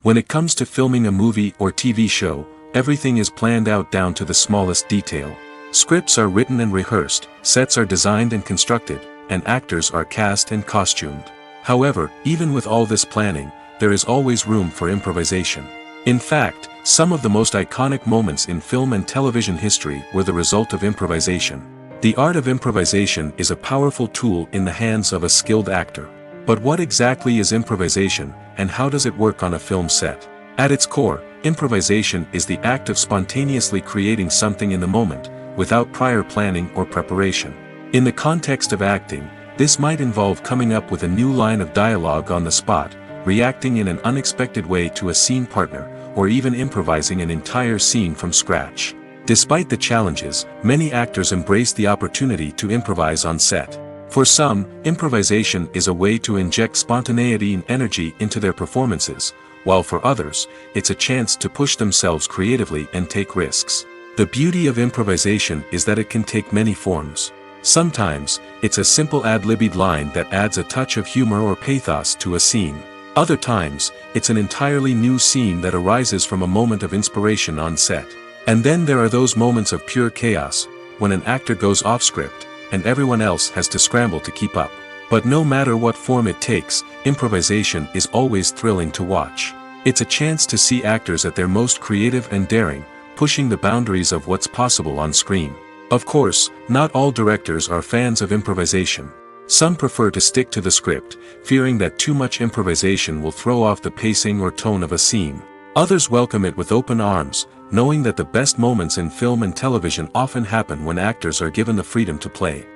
When it comes to filming a movie or TV show, everything is planned out down to the smallest detail. Scripts are written and rehearsed, sets are designed and constructed, and actors are cast and costumed. However, even with all this planning, there is always room for improvisation. In fact, some of the most iconic moments in film and television history were the result of improvisation. The art of improvisation is a powerful tool in the hands of a skilled actor. But what exactly is improvisation, and how does it work on a film set? At its core, improvisation is the act of spontaneously creating something in the moment, without prior planning or preparation. In the context of acting, this might involve coming up with a new line of dialogue on the spot, reacting in an unexpected way to a scene partner, or even improvising an entire scene from scratch. Despite the challenges, many actors embrace the opportunity to improvise on set. For some, improvisation is a way to inject spontaneity and energy into their performances, while for others, it's a chance to push themselves creatively and take risks. The beauty of improvisation is that it can take many forms. Sometimes, it's a simple ad-libbed line that adds a touch of humor or pathos to a scene. Other times, it's an entirely new scene that arises from a moment of inspiration on set. And then there are those moments of pure chaos, when an actor goes off script, and everyone else has to scramble to keep up. But no matter what form it takes, improvisation is always thrilling to watch. It's a chance to see actors at their most creative and daring, pushing the boundaries of what's possible on screen. Of course, not all directors are fans of improvisation. Some prefer to stick to the script, fearing that too much improvisation will throw off the pacing or tone of a scene. Others welcome it with open arms, knowing that the best moments in film and television often happen when actors are given the freedom to play.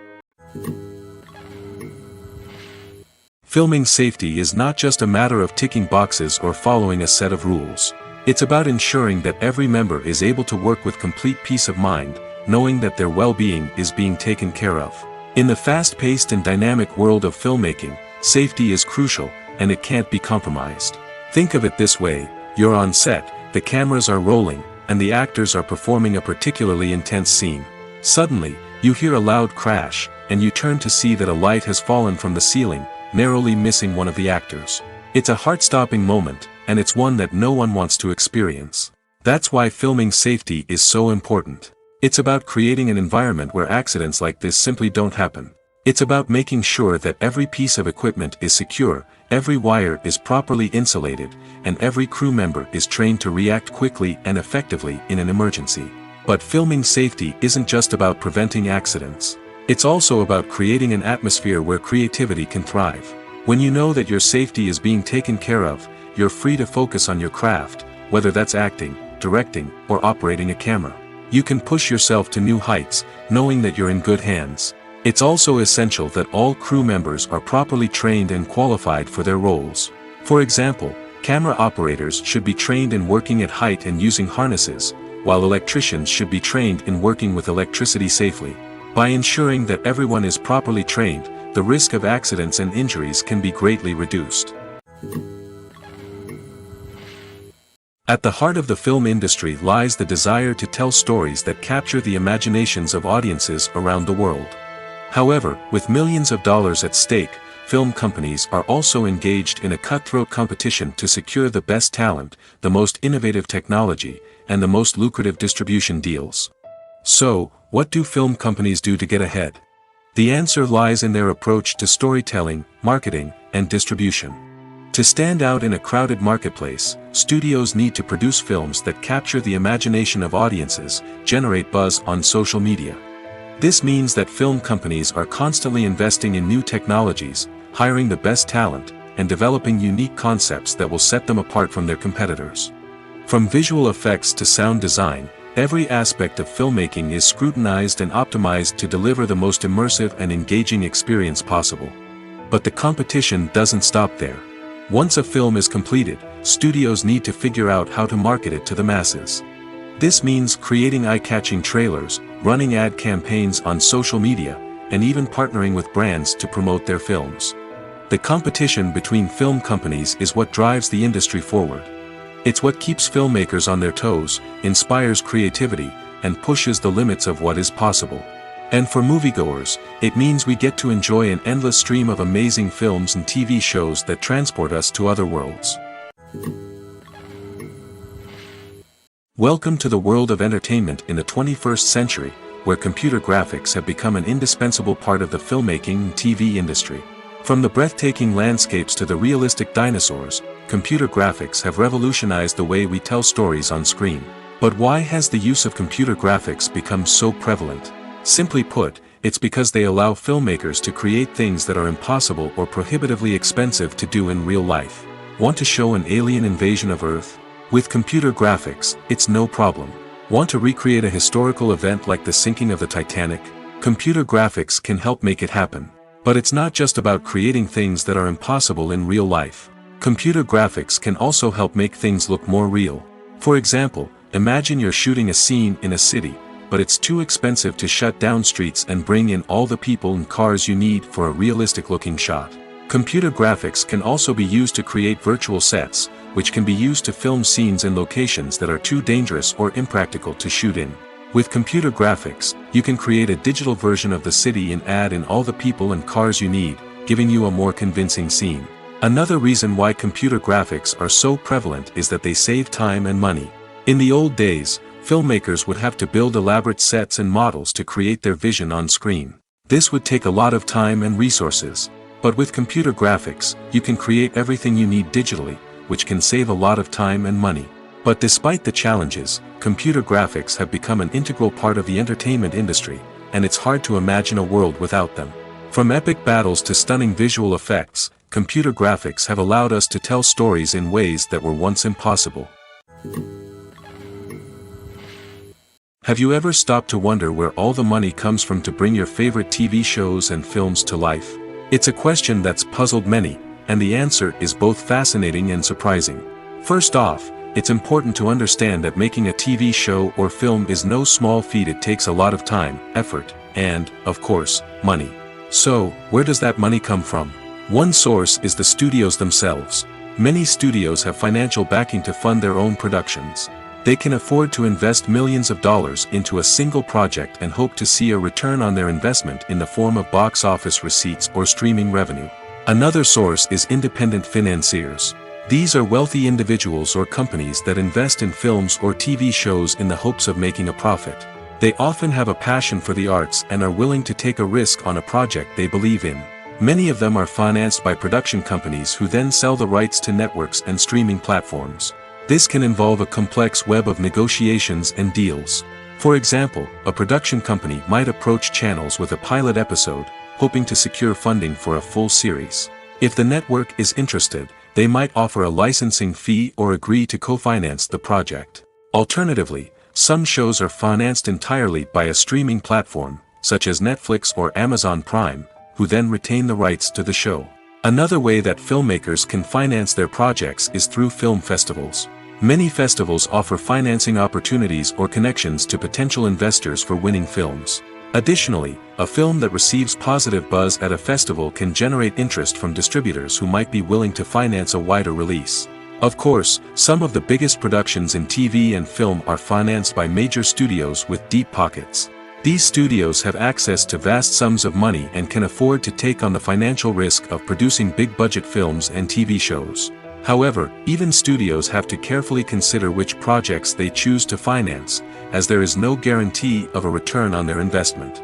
Filming safety is not just a matter of ticking boxes or following a set of rules. It's about ensuring that every member is able to work with complete peace of mind, knowing that their well-being is being taken care of. In the fast-paced and dynamic world of filmmaking, safety is crucial, and it can't be compromised. Think of it this way: you're on set, the cameras are rolling, and the actors are performing a particularly intense scene. Suddenly, you hear a loud crash, and you turn to see that a light has fallen from the ceiling, narrowly missing one of the actors. It's a heart-stopping moment, and it's one that no one wants to experience. That's why filming safety is so important. It's about creating an environment where accidents like this simply don't happen. It's about making sure that every piece of equipment is secure, every wire is properly insulated, and every crew member is trained to react quickly and effectively in an emergency. But filming safety isn't just about preventing accidents. It's also about creating an atmosphere where creativity can thrive. When you know that your safety is being taken care of, you're free to focus on your craft, whether that's acting, directing, or operating a camera. You can push yourself to new heights, knowing that you're in good hands. It's also essential that all crew members are properly trained and qualified for their roles. For example, camera operators should be trained in working at height and using harnesses, while electricians should be trained in working with electricity safely. By ensuring that everyone is properly trained, the risk of accidents and injuries can be greatly reduced. At the heart of the film industry lies the desire to tell stories that capture the imaginations of audiences around the world. However, with millions of dollars at stake, film companies are also engaged in a cutthroat competition to secure the best talent, the most innovative technology, and the most lucrative distribution deals. So, what do film companies do to get ahead? The answer lies in their approach to storytelling, marketing, and distribution. To stand out in a crowded marketplace, studios need to produce films that capture the imagination of audiences, generate buzz on social media. This means that film companies are constantly investing in new technologies, hiring the best talent, and developing unique concepts that will set them apart from their competitors. From visual effects to sound design, every aspect of filmmaking is scrutinized and optimized to deliver the most immersive and engaging experience possible. But the competition doesn't stop there. Once a film is completed, studios need to figure out how to market it to the masses. This means creating eye-catching trailers, running ad campaigns on social media, and even partnering with brands to promote their films. The competition between film companies is what drives the industry forward. It's what keeps filmmakers on their toes, inspires creativity, and pushes the limits of what is possible. And for moviegoers, it means we get to enjoy an endless stream of amazing films and TV shows that transport us to other worlds. Welcome to the world of entertainment in the 21st century, where computer graphics have become an indispensable part of the filmmaking and TV industry. From the breathtaking landscapes to the realistic dinosaurs, computer graphics have revolutionized the way we tell stories on screen. But why has the use of computer graphics become so prevalent? Simply put, it's because they allow filmmakers to create things that are impossible or prohibitively expensive to do in real life. Want to show an alien invasion of Earth? With computer graphics, it's no problem. Want to recreate a historical event like the sinking of the Titanic? Computer graphics can help make it happen. But it's not just about creating things that are impossible in real life. Computer graphics can also help make things look more real. For example, imagine you're shooting a scene in a city, but it's too expensive to shut down streets and bring in all the people and cars you need for a realistic-looking shot. Computer graphics can also be used to create virtual sets, which can be used to film scenes in locations that are too dangerous or impractical to shoot in. With computer graphics, you can create a digital version of the city and add in all the people and cars you need, giving you a more convincing scene. Another reason why computer graphics are so prevalent is that they save time and money. In the old days, filmmakers would have to build elaborate sets and models to create their vision on screen. This would take a lot of time and resources. But with computer graphics, you can create everything you need digitally, which can save a lot of time and money. But despite the challenges, computer graphics have become an integral part of the entertainment industry, and it's hard to imagine a world without them. From epic battles to stunning visual effects, computer graphics have allowed us to tell stories in ways that were once impossible. Have you ever stopped to wonder where all the money comes from to bring your favorite TV shows and films to life? It's a question that's puzzled many, and the answer is both fascinating and surprising. First off, it's important to understand that making a TV show or film is no small feat. It takes a lot of time, effort, and, of course, money. So, where does that money come from? One source is the studios themselves. Many studios have financial backing to fund their own productions. They can afford to invest millions of dollars into a single project and hope to see a return on their investment in the form of box office receipts or streaming revenue. Another source is independent financiers. These are wealthy individuals or companies that invest in films or TV shows in the hopes of making a profit. They often have a passion for the arts and are willing to take a risk on a project they believe in. Many of them are financed by production companies who then sell the rights to networks and streaming platforms. This can involve a complex web of negotiations and deals. For example, a production company might approach channels with a pilot episode, hoping to secure funding for a full series. If the network is interested, they might offer a licensing fee or agree to co-finance the project. Alternatively, some shows are financed entirely by a streaming platform, such as Netflix or Amazon Prime, who then retain the rights to the show. Another way that filmmakers can finance their projects is through film festivals. Many festivals offer financing opportunities or connections to potential investors for winning films. Additionally, a film that receives positive buzz at a festival can generate interest from distributors who might be willing to finance a wider release. Of course, some of the biggest productions in TV and film are financed by major studios with deep pockets. These studios have access to vast sums of money and can afford to take on the financial risk of producing big-budget films and TV shows. However, even studios have to carefully consider which projects they choose to finance, as there is no guarantee of a return on their investment.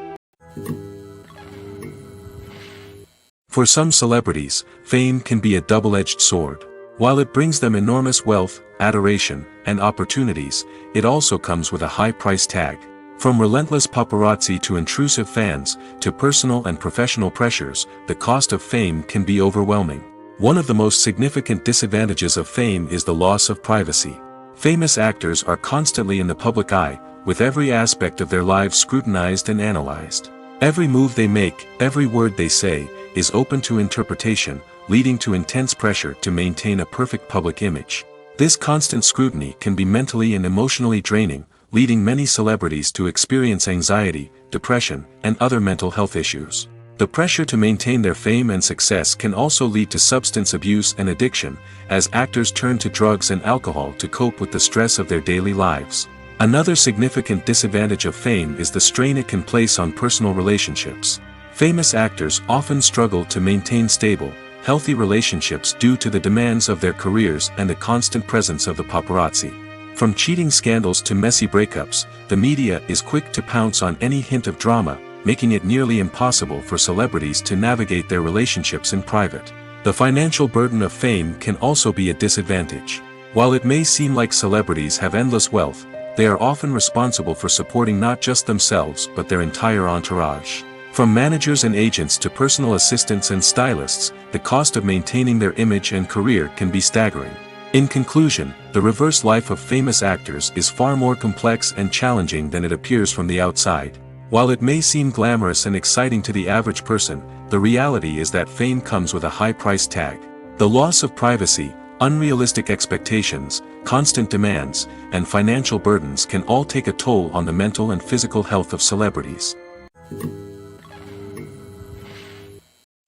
For some celebrities, fame can be a double-edged sword. While it brings them enormous wealth, adoration, and opportunities, it also comes with a high price tag. From relentless paparazzi to intrusive fans, to personal and professional pressures, the cost of fame can be overwhelming. One of the most significant disadvantages of fame is the loss of privacy. Famous actors are constantly in the public eye, with every aspect of their lives scrutinized and analyzed. Every move they make, every word they say, is open to interpretation, leading to intense pressure to maintain a perfect public image. This constant scrutiny can be mentally and emotionally draining, leading many celebrities to experience anxiety, depression, and other mental health issues. The pressure to maintain their fame and success can also lead to substance abuse and addiction, as actors turn to drugs and alcohol to cope with the stress of their daily lives. Another significant disadvantage of fame is the strain it can place on personal relationships. Famous actors often struggle to maintain stable, healthy relationships due to the demands of their careers and the constant presence of the paparazzi. From cheating scandals to messy breakups, the media is quick to pounce on any hint of drama, making it nearly impossible for celebrities to navigate their relationships in private. The financial burden of fame can also be a disadvantage. While it may seem like celebrities have endless wealth, they are often responsible for supporting not just themselves but their entire entourage. From managers and agents to personal assistants and stylists, the cost of maintaining their image and career can be staggering. In conclusion, the reverse life of famous actors is far more complex and challenging than it appears from the outside. While it may seem glamorous and exciting to the average person, the reality is that fame comes with a high price tag. The loss of privacy, unrealistic expectations, constant demands, and financial burdens can all take a toll on the mental and physical health of celebrities.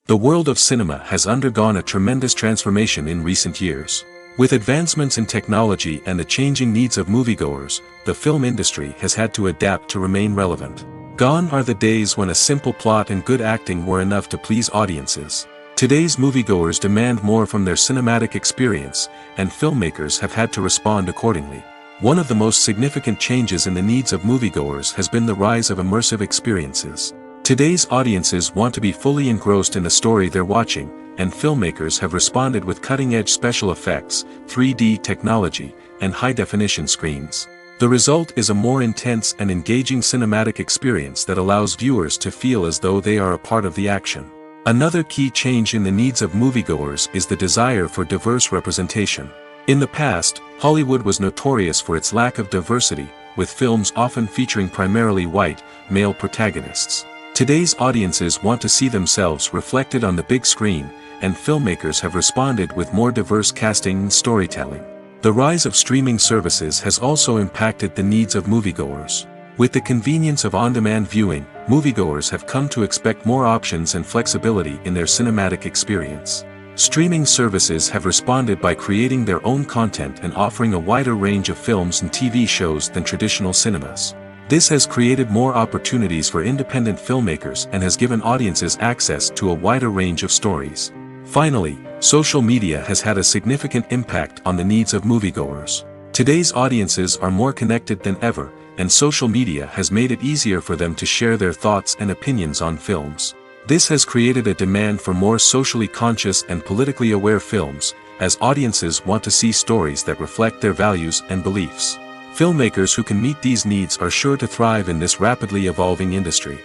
The world of cinema has undergone a tremendous transformation in recent years. With advancements in technology and the changing needs of moviegoers, the film industry has had to adapt to remain relevant. Gone are the days when a simple plot and good acting were enough to please audiences. Today's moviegoers demand more from their cinematic experience, and filmmakers have had to respond accordingly. One of the most significant changes in the needs of moviegoers has been the rise of immersive experiences. Today's audiences want to be fully engrossed in the story they're watching, and filmmakers have responded with cutting-edge special effects, 3D technology, and high-definition screens. The result is a more intense and engaging cinematic experience that allows viewers to feel as though they are a part of the action. Another key change in the needs of moviegoers is the desire for diverse representation. In the past, Hollywood was notorious for its lack of diversity, with films often featuring primarily white, male protagonists. Today's audiences want to see themselves reflected on the big screen, and filmmakers have responded with more diverse casting and storytelling. The rise of streaming services has also impacted the needs of moviegoers. With the convenience of on-demand viewing, moviegoers have come to expect more options and flexibility in their cinematic experience. Streaming services have responded by creating their own content and offering a wider range of films and TV shows than traditional cinemas. This has created more opportunities for independent filmmakers and has given audiences access to a wider range of stories. Finally, social media has had a significant impact on the needs of moviegoers. Today's audiences are more connected than ever, and social media has made it easier for them to share their thoughts and opinions on films. This has created a demand for more socially conscious and politically aware films, as audiences want to see stories that reflect their values and beliefs. Filmmakers who can meet these needs are sure to thrive in this rapidly evolving industry.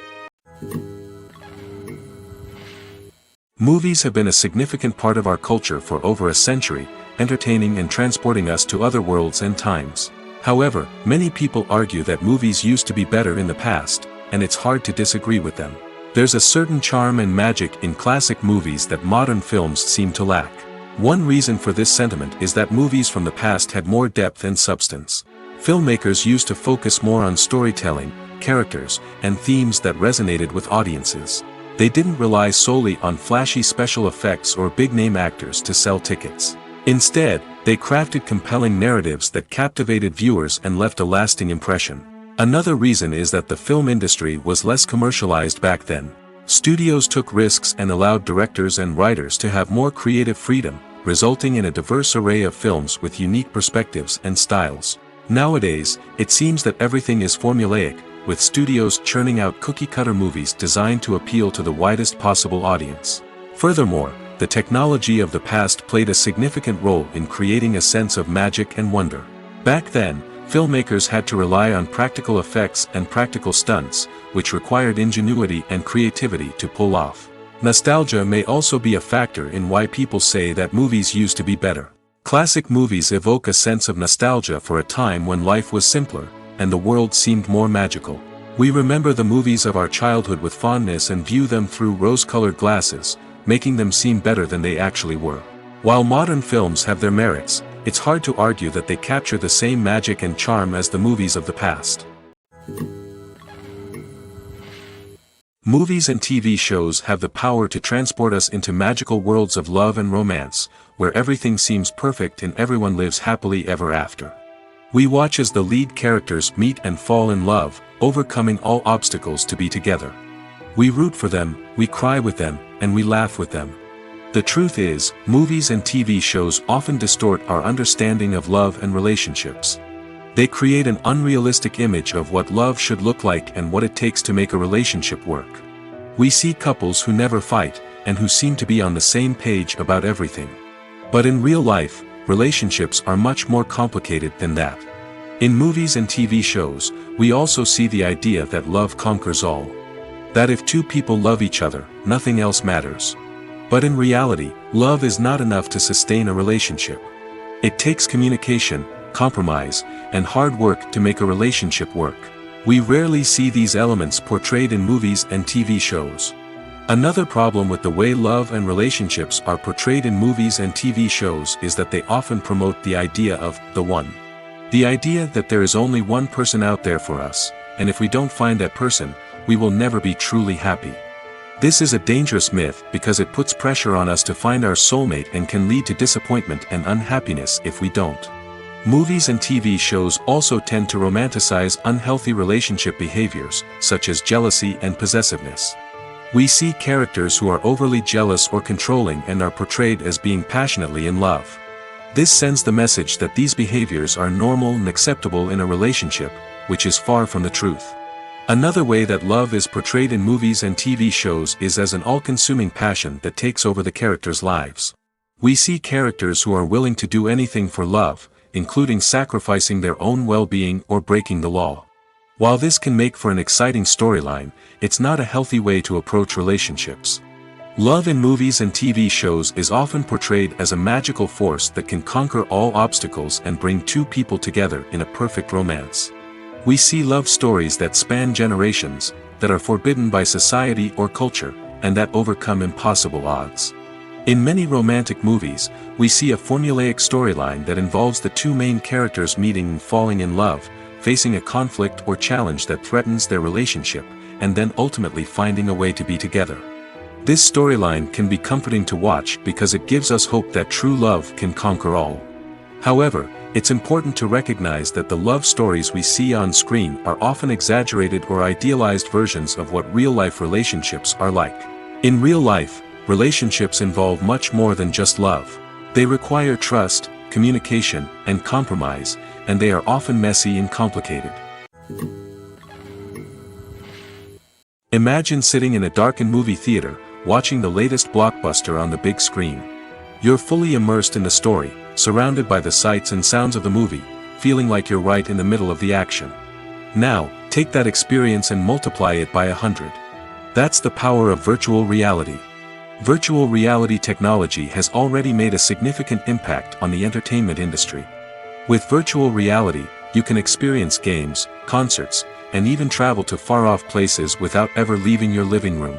Movies have been a significant part of our culture for over a century, entertaining and transporting us to other worlds and times. However, many people argue that movies used to be better in the past, and it's hard to disagree with them. There's a certain charm and magic in classic movies that modern films seem to lack. One reason for this sentiment is that movies from the past had more depth and substance. Filmmakers used to focus more on storytelling, characters, and themes that resonated with audiences. They didn't rely solely on flashy special effects or big-name actors to sell tickets. Instead, they crafted compelling narratives that captivated viewers and left a lasting impression. Another reason is that the film industry was less commercialized back then. Studios took risks and allowed directors and writers to have more creative freedom, resulting in a diverse array of films with unique perspectives and styles. Nowadays, it seems that everything is formulaic, with studios churning out cookie-cutter movies designed to appeal to the widest possible audience. Furthermore, the technology of the past played a significant role in creating a sense of magic and wonder. Back then, filmmakers had to rely on practical effects and practical stunts, which required ingenuity and creativity to pull off. Nostalgia may also be a factor in why people say that movies used to be better. Classic movies evoke a sense of nostalgia for a time when life was simpler, and the world seemed more magical. We remember the movies of our childhood with fondness and view them through rose-colored glasses, making them seem better than they actually were. While modern films have their merits, it's hard to argue that they capture the same magic and charm as the movies of the past. Movies and TV shows have the power to transport us into magical worlds of love and romance, where everything seems perfect and everyone lives happily ever after. We watch as the lead characters meet and fall in love, overcoming all obstacles to be together. We root for them, we cry with them, and we laugh with them. The truth is, movies and TV shows often distort our understanding of love and relationships. They create an unrealistic image of what love should look like and what it takes to make a relationship work. We see couples who never fight, and who seem to be on the same page about everything. But in real life, relationships are much more complicated than that. In movies and TV shows, we also see the idea that love conquers all. That if two people love each other, nothing else matters. But in reality, love is not enough to sustain a relationship. It takes communication, compromise, and hard work to make a relationship work. We rarely see these elements portrayed in movies and TV shows. Another problem with the way love and relationships are portrayed in movies and TV shows is that they often promote the idea of the one. The idea that there is only one person out there for us, and if we don't find that person, we will never be truly happy. This is a dangerous myth because it puts pressure on us to find our soulmate and can lead to disappointment and unhappiness if we don't. Movies and TV shows also tend to romanticize unhealthy relationship behaviors, such as jealousy and possessiveness. We see characters who are overly jealous or controlling and are portrayed as being passionately in love. This sends the message that these behaviors are normal and acceptable in a relationship, which is far from the truth. Another way that love is portrayed in movies and TV shows is as an all-consuming passion that takes over the characters' lives. We see characters who are willing to do anything for love, including sacrificing their own well-being or breaking the law. While this can make for an exciting storyline, it's not a healthy way to approach relationships. Love in movies and TV shows is often portrayed as a magical force that can conquer all obstacles and bring two people together in a perfect romance. We see love stories that span generations, that are forbidden by society or culture, and that overcome impossible odds. In many romantic movies, we see a formulaic storyline that involves the two main characters meeting and falling in love, facing a conflict or challenge that threatens their relationship, and then ultimately finding a way to be together. This storyline can be comforting to watch because it gives us hope that true love can conquer all. However, it's important to recognize that the love stories we see on screen are often exaggerated or idealized versions of what real-life relationships are like. In real life, relationships involve much more than just love. They require trust, communication, and compromise, and they are often messy and complicated. Imagine sitting in a darkened movie theater, watching the latest blockbuster on the big screen. You're fully immersed in the story, surrounded by the sights and sounds of the movie, feeling like you're right in the middle of the action. Now, take that experience and multiply it by 100. That's the power of virtual reality. Virtual reality technology has already made a significant impact on the entertainment industry. With virtual reality, you can experience games, concerts, and even travel to far-off places without ever leaving your living room.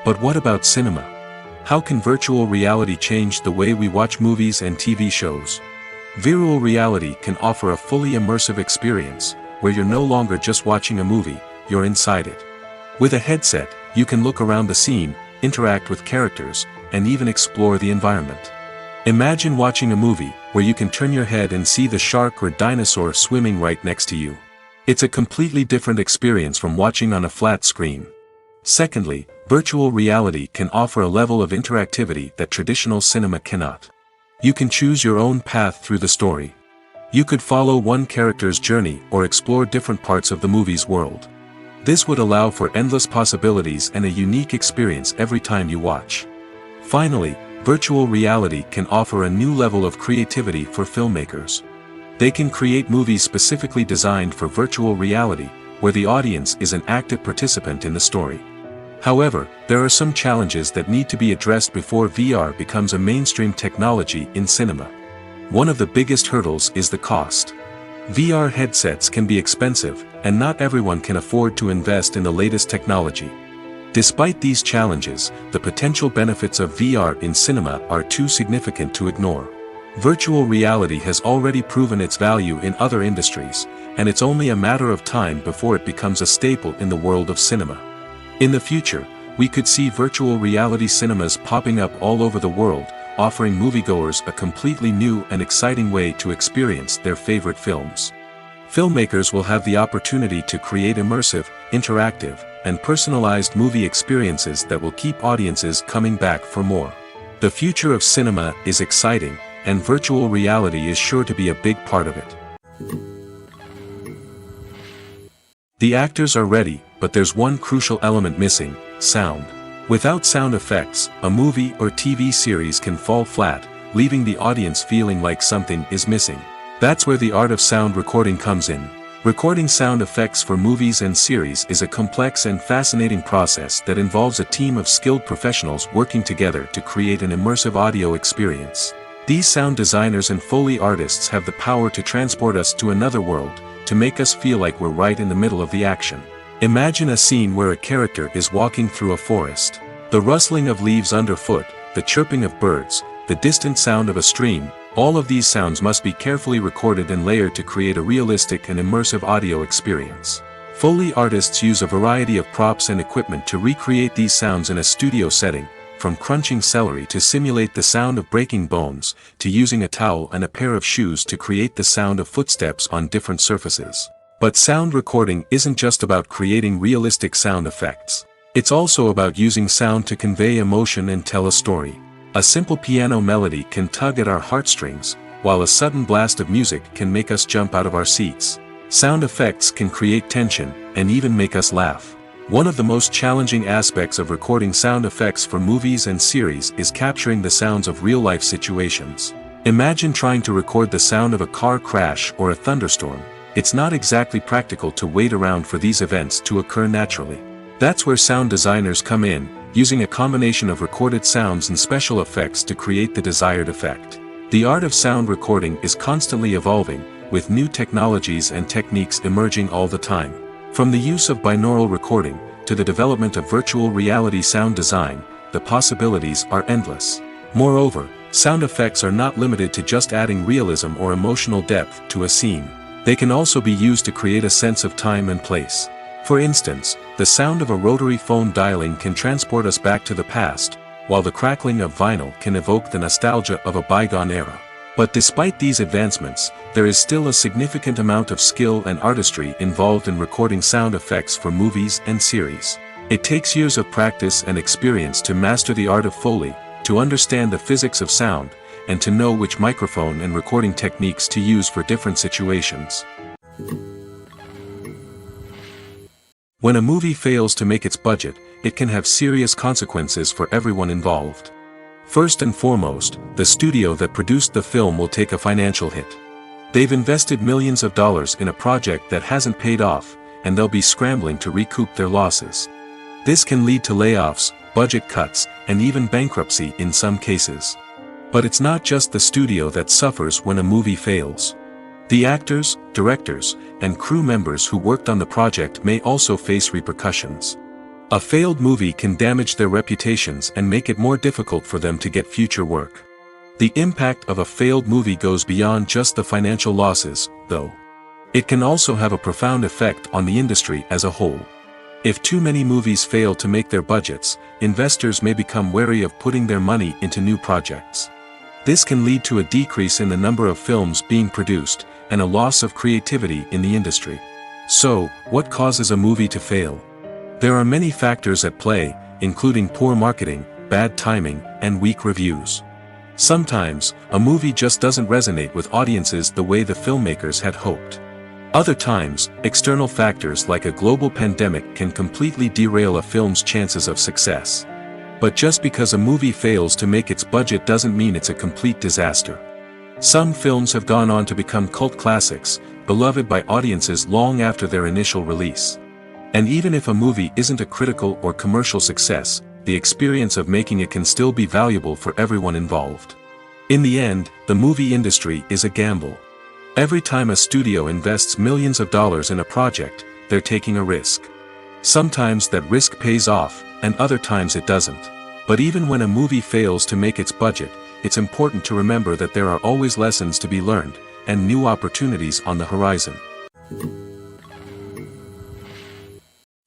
But what about cinema? How can virtual reality change the way we watch movies and TV shows? Virtual reality can offer a fully immersive experience, where you're no longer just watching a movie, you're inside it. With a headset, you can look around the scene, interact with characters, and even explore the environment. Imagine watching a movie where you can turn your head and see the shark or dinosaur swimming right next to you. It's a completely different experience from watching on a flat screen. Secondly, virtual reality can offer a level of interactivity that traditional cinema cannot. You can choose your own path through the story. You could follow one character's journey or explore different parts of the movie's world. This would allow for endless possibilities and a unique experience every time you watch. Finally, virtual reality can offer a new level of creativity for filmmakers. They can create movies specifically designed for virtual reality, where the audience is an active participant in the story. However, there are some challenges that need to be addressed before VR becomes a mainstream technology in cinema. One of the biggest hurdles is the cost. VR headsets can be expensive, and not everyone can afford to invest in the latest technology. Despite these challenges, the potential benefits of VR in cinema are too significant to ignore. Virtual reality has already proven its value in other industries, and it's only a matter of time before it becomes a staple in the world of cinema. In the future, we could see virtual reality cinemas popping up all over the world, offering moviegoers a completely new and exciting way to experience their favorite films. Filmmakers will have the opportunity to create immersive, interactive, and personalized movie experiences that will keep audiences coming back for more. The future of cinema is exciting, and virtual reality is sure to be a big part of it. The actors are ready, but there's one crucial element missing: sound. Without sound effects, a movie or TV series can fall flat, leaving the audience feeling like something is missing. That's where the art of sound recording comes in. Recording sound effects for movies and series is a complex and fascinating process that involves a team of skilled professionals working together to create an immersive audio experience. These sound designers and Foley artists have the power to transport us to another world, to make us feel like we're right in the middle of the action. Imagine a scene where a character is walking through a forest. The rustling of leaves underfoot, the chirping of birds, the distant sound of a stream, all of these sounds must be carefully recorded and layered to create a realistic and immersive audio experience. Foley artists use a variety of props and equipment to recreate these sounds in a studio setting, from crunching celery to simulate the sound of breaking bones, to using a towel and a pair of shoes to create the sound of footsteps on different surfaces. But sound recording isn't just about creating realistic sound effects. It's also about using sound to convey emotion and tell a story. A simple piano melody can tug at our heartstrings, while a sudden blast of music can make us jump out of our seats. Sound effects can create tension, and even make us laugh. One of the most challenging aspects of recording sound effects for movies and series is capturing the sounds of real-life situations. Imagine trying to record the sound of a car crash or a thunderstorm. It's not exactly practical to wait around for these events to occur naturally. That's where sound designers come in, using a combination of recorded sounds and special effects to create the desired effect. The art of sound recording is constantly evolving, with new technologies and techniques emerging all the time. From the use of binaural recording, to the development of virtual reality sound design, the possibilities are endless. Moreover, sound effects are not limited to just adding realism or emotional depth to a scene. They can also be used to create a sense of time and place. For instance, the sound of a rotary phone dialing can transport us back to the past, while the crackling of vinyl can evoke the nostalgia of a bygone era. But despite these advancements, there is still a significant amount of skill and artistry involved in recording sound effects for movies and series. It takes years of practice and experience to master the art of Foley, to understand the physics of sound, and to know which microphone and recording techniques to use for different situations. When a movie fails to make its budget, it can have serious consequences for everyone involved. First and foremost, the studio that produced the film will take a financial hit. They've invested millions of dollars in a project that hasn't paid off, and they'll be scrambling to recoup their losses. This can lead to layoffs, budget cuts, and even bankruptcy in some cases. But it's not just the studio that suffers when a movie fails. The actors, directors, and crew members who worked on the project may also face repercussions. A failed movie can damage their reputations and make it more difficult for them to get future work. The impact of a failed movie goes beyond just the financial losses, though. It can also have a profound effect on the industry as a whole. If too many movies fail to make their budgets, investors may become wary of putting their money into new projects. This can lead to a decrease in the number of films being produced, and a loss of creativity in the industry. So, what causes a movie to fail? There are many factors at play, including poor marketing, bad timing, and weak reviews. Sometimes, a movie just doesn't resonate with audiences the way the filmmakers had hoped. Other times, external factors like a global pandemic can completely derail a film's chances of success. But just because a movie fails to make its budget doesn't mean it's a complete disaster. Some films have gone on to become cult classics, beloved by audiences long after their initial release. And even if a movie isn't a critical or commercial success, the experience of making it can still be valuable for everyone involved. In the end, the movie industry is a gamble. Every time a studio invests millions of dollars in a project, they're taking a risk. Sometimes that risk pays off, and other times it doesn't. But even when a movie fails to make its budget, it's important to remember that there are always lessons to be learned, and new opportunities on the horizon.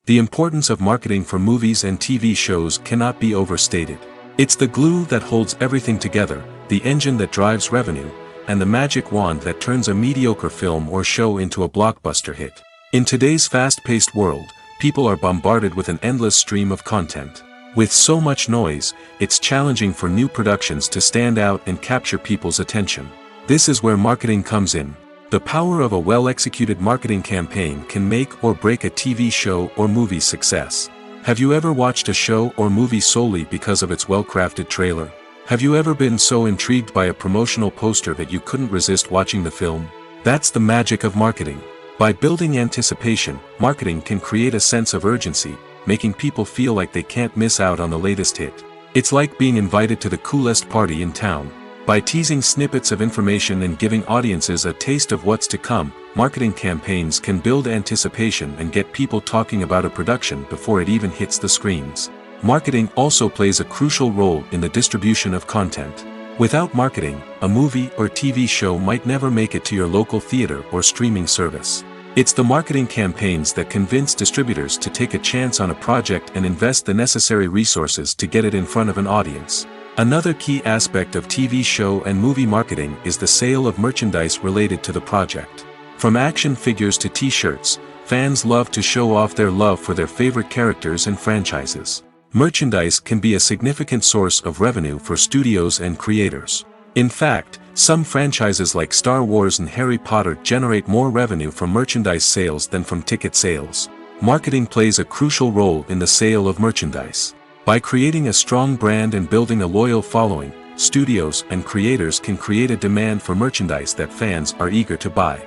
The importance of marketing for movies and TV shows cannot be overstated. It's the glue that holds everything together, the engine that drives revenue, and the magic wand that turns a mediocre film or show into a blockbuster hit. In today's fast-paced world, people are bombarded with an endless stream of content. With so much noise, it's challenging for new productions to stand out and capture people's attention. This is where marketing comes in. The power of a well-executed marketing campaign can make or break a TV show or movie's success. Have you ever watched a show or movie solely because of its well-crafted trailer? Have you ever been so intrigued by a promotional poster that you couldn't resist watching the film? That's the magic of marketing. By building anticipation, marketing can create a sense of urgency, making people feel like they can't miss out on the latest hit. It's like being invited to the coolest party in town. By teasing snippets of information and giving audiences a taste of what's to come, marketing campaigns can build anticipation and get people talking about a production before it even hits the screens. Marketing also plays a crucial role in the distribution of content. Without marketing, a movie or TV show might never make it to your local theater or streaming service. It's the marketing campaigns that convince distributors to take a chance on a project and invest the necessary resources to get it in front of an audience. Another key aspect of TV show and movie marketing is the sale of merchandise related to the project. From action figures to t-shirts, fans love to show off their love for their favorite characters and franchises. Merchandise can be a significant source of revenue for studios and creators. In fact, Some franchises like Star Wars and Harry Potter generate more revenue from merchandise sales than from ticket sales. Marketing plays a crucial role in the sale of merchandise. By creating a strong brand and building a loyal following, studios and creators can create a demand for merchandise that fans are eager to buy.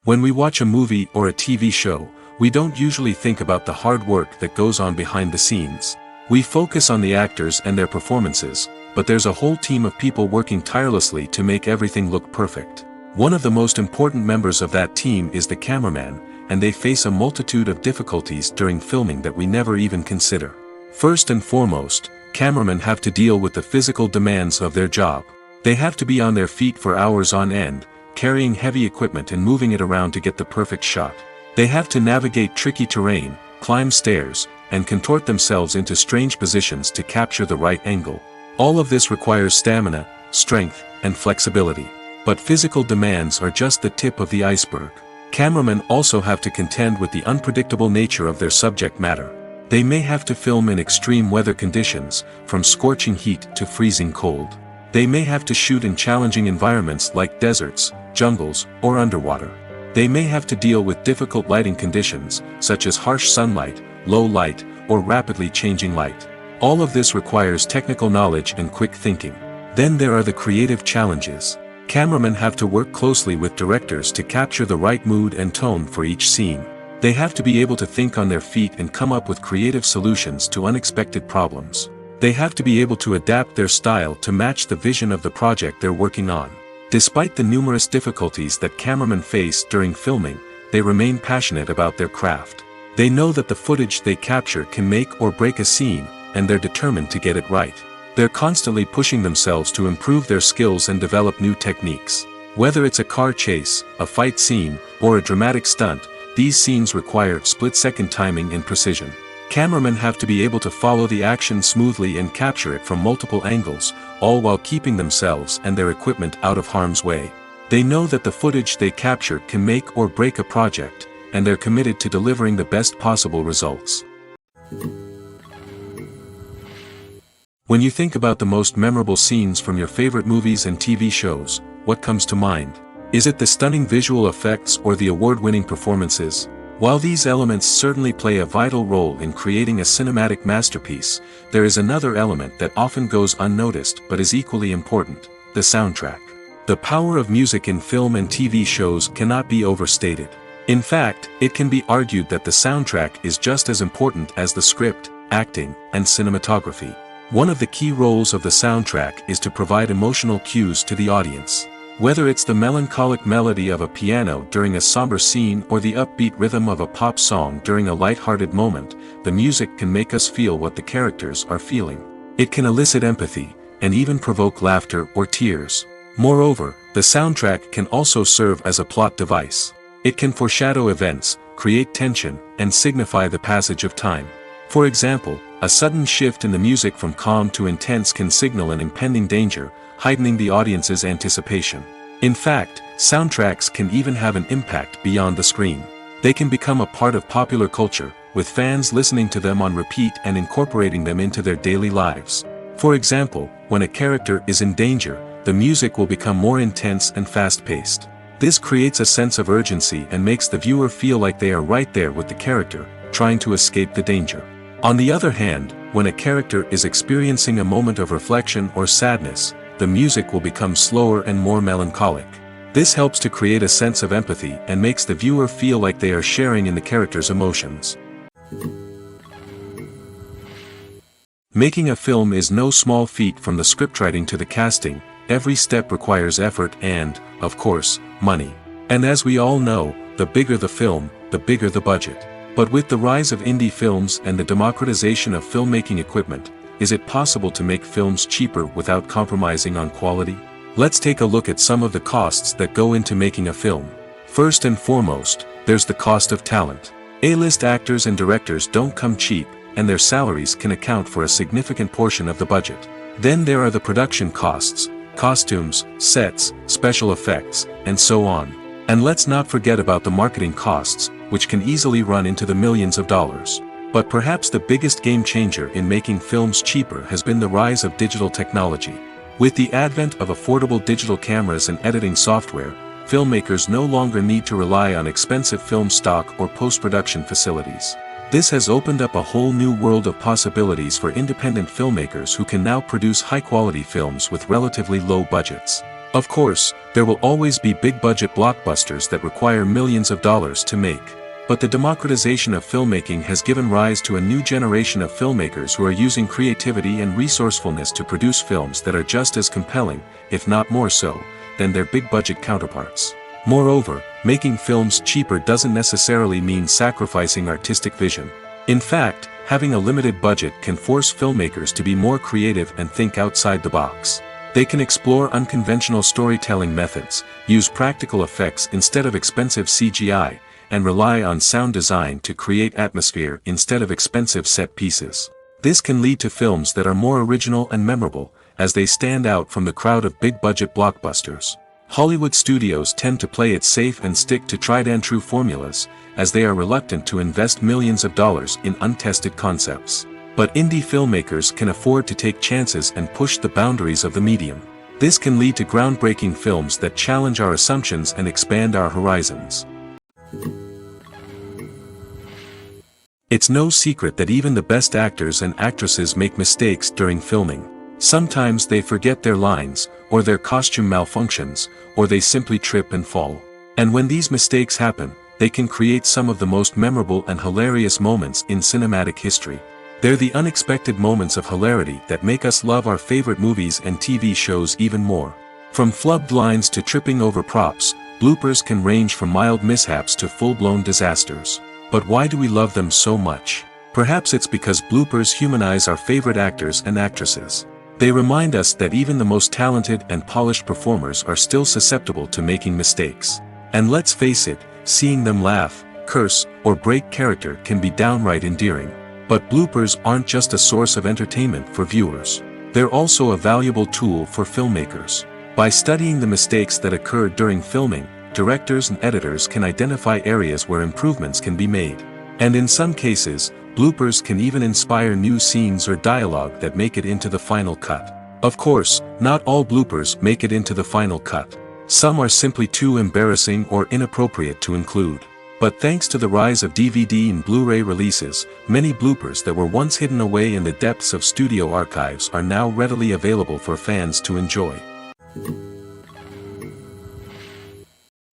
When we watch a movie or a TV show, we don't usually think about the hard work that goes on behind the scenes. We focus on the actors and their performances, but there's a whole team of people working tirelessly to make everything look perfect. One of the most important members of that team is the cameraman, and they face a multitude of difficulties during filming that we never even consider. First and foremost, cameramen have to deal with the physical demands of their job. They have to be on their feet for hours on end, carrying heavy equipment and moving it around to get the perfect shot. They have to navigate tricky terrain, climb stairs, and contort themselves into strange positions to capture the right angle. All of this requires stamina, strength, and flexibility. But physical demands are just the tip of the iceberg. Cameramen also have to contend with the unpredictable nature of their subject matter. They may have to film in extreme weather conditions, from scorching heat to freezing cold. They may have to shoot in challenging environments like deserts, jungles, or underwater. They may have to deal with difficult lighting conditions, such as harsh sunlight, low light, or rapidly changing light. All of this requires technical knowledge and quick thinking. Then there are the creative challenges. Cameramen have to work closely with directors to capture the right mood and tone for each scene. They have to be able to think on their feet and come up with creative solutions to unexpected problems. They have to be able to adapt their style to match the vision of the project they're working on. Despite the numerous difficulties that cameramen face during filming, they remain passionate about their craft. They know that the footage they capture can make or break a scene, and they're determined to get it right. They're constantly pushing themselves to improve their skills and develop new techniques. Whether it's a car chase, a fight scene, or a dramatic stunt, these scenes require split-second timing and precision. Cameramen have to be able to follow the action smoothly and capture it from multiple angles, all while keeping themselves and their equipment out of harm's way. They know that the footage they capture can make or break a project, and they're committed to delivering the best possible results. When you think about the most memorable scenes from your favorite movies and TV shows, what comes to mind? Is it the stunning visual effects or the award-winning performances? While these elements certainly play a vital role in creating a cinematic masterpiece, there is another element that often goes unnoticed but is equally important: the soundtrack. The power of music in film and TV shows cannot be overstated. In fact, it can be argued that the soundtrack is just as important as the script, acting, and cinematography. One of the key roles of the soundtrack is to provide emotional cues to the audience. Whether it's the melancholic melody of a piano during a somber scene or the upbeat rhythm of a pop song during a light-hearted moment, the music can make us feel what the characters are feeling. It can elicit empathy, and even provoke laughter or tears. Moreover, the soundtrack can also serve as a plot device. It can foreshadow events, create tension, and signify the passage of time. For example, a sudden shift in the music from calm to intense can signal an impending danger, heightening the audience's anticipation. In fact, soundtracks can even have an impact beyond the screen. They can become a part of popular culture, with fans listening to them on repeat and incorporating them into their daily lives. For example, when a character is in danger, the music will become more intense and fast-paced. This creates a sense of urgency and makes the viewer feel like they are right there with the character, trying to escape the danger. On the other hand, when a character is experiencing a moment of reflection or sadness, the music will become slower and more melancholic. This helps to create a sense of empathy and makes the viewer feel like they are sharing in the character's emotions. Making a film is no small feat. From the scriptwriting to the casting, every step requires effort and, of course, money. And as we all know, the bigger the film, the bigger the budget. But with the rise of indie films and the democratization of filmmaking equipment, is it possible to make films cheaper without compromising on quality? Let's take a look at some of the costs that go into making a film. First and foremost, there's the cost of talent. A-list actors and directors don't come cheap, and their salaries can account for a significant portion of the budget. Then there are the production costs, costumes, sets, special effects, and so on. And let's not forget about the marketing costs, which can easily run into the millions of dollars. But perhaps the biggest game changer in making films cheaper has been the rise of digital technology. With the advent of affordable digital cameras and editing software, filmmakers no longer need to rely on expensive film stock or post-production facilities. This has opened up a whole new world of possibilities for independent filmmakers who can now produce high-quality films with relatively low budgets. Of course, there will always be big-budget blockbusters that require millions of dollars to make. But the democratization of filmmaking has given rise to a new generation of filmmakers who are using creativity and resourcefulness to produce films that are just as compelling, if not more so, than their big-budget counterparts. Moreover, making films cheaper doesn't necessarily mean sacrificing artistic vision. In fact, having a limited budget can force filmmakers to be more creative and think outside the box. They can explore unconventional storytelling methods, use practical effects instead of expensive CGI, and rely on sound design to create atmosphere instead of expensive set pieces. This can lead to films that are more original and memorable, as they stand out from the crowd of big-budget blockbusters. Hollywood studios tend to play it safe and stick to tried-and-true formulas, as they are reluctant to invest millions of dollars in untested concepts. But indie filmmakers can afford to take chances and push the boundaries of the medium. This can lead to groundbreaking films that challenge our assumptions and expand our horizons. It's no secret that even the best actors and actresses make mistakes during filming. Sometimes they forget their lines, or their costume malfunctions, or they simply trip and fall. And when these mistakes happen, they can create some of the most memorable and hilarious moments in cinematic history. They're the unexpected moments of hilarity that make us love our favorite movies and TV shows even more. From flubbed lines to tripping over props, bloopers can range from mild mishaps to full-blown disasters. But why do we love them so much? Perhaps it's because bloopers humanize our favorite actors and actresses. They remind us that even the most talented and polished performers are still susceptible to making mistakes. And let's face it, seeing them laugh, curse, or break character can be downright endearing. But bloopers aren't just a source of entertainment for viewers. They're also a valuable tool for filmmakers. By studying the mistakes that occur during filming, directors and editors can identify areas where improvements can be made. And in some cases, bloopers can even inspire new scenes or dialogue that make it into the final cut. Of course, not all bloopers make it into the final cut. Some are simply too embarrassing or inappropriate to include. But thanks to the rise of DVD and Blu-ray releases, many bloopers that were once hidden away in the depths of studio archives are now readily available for fans to enjoy.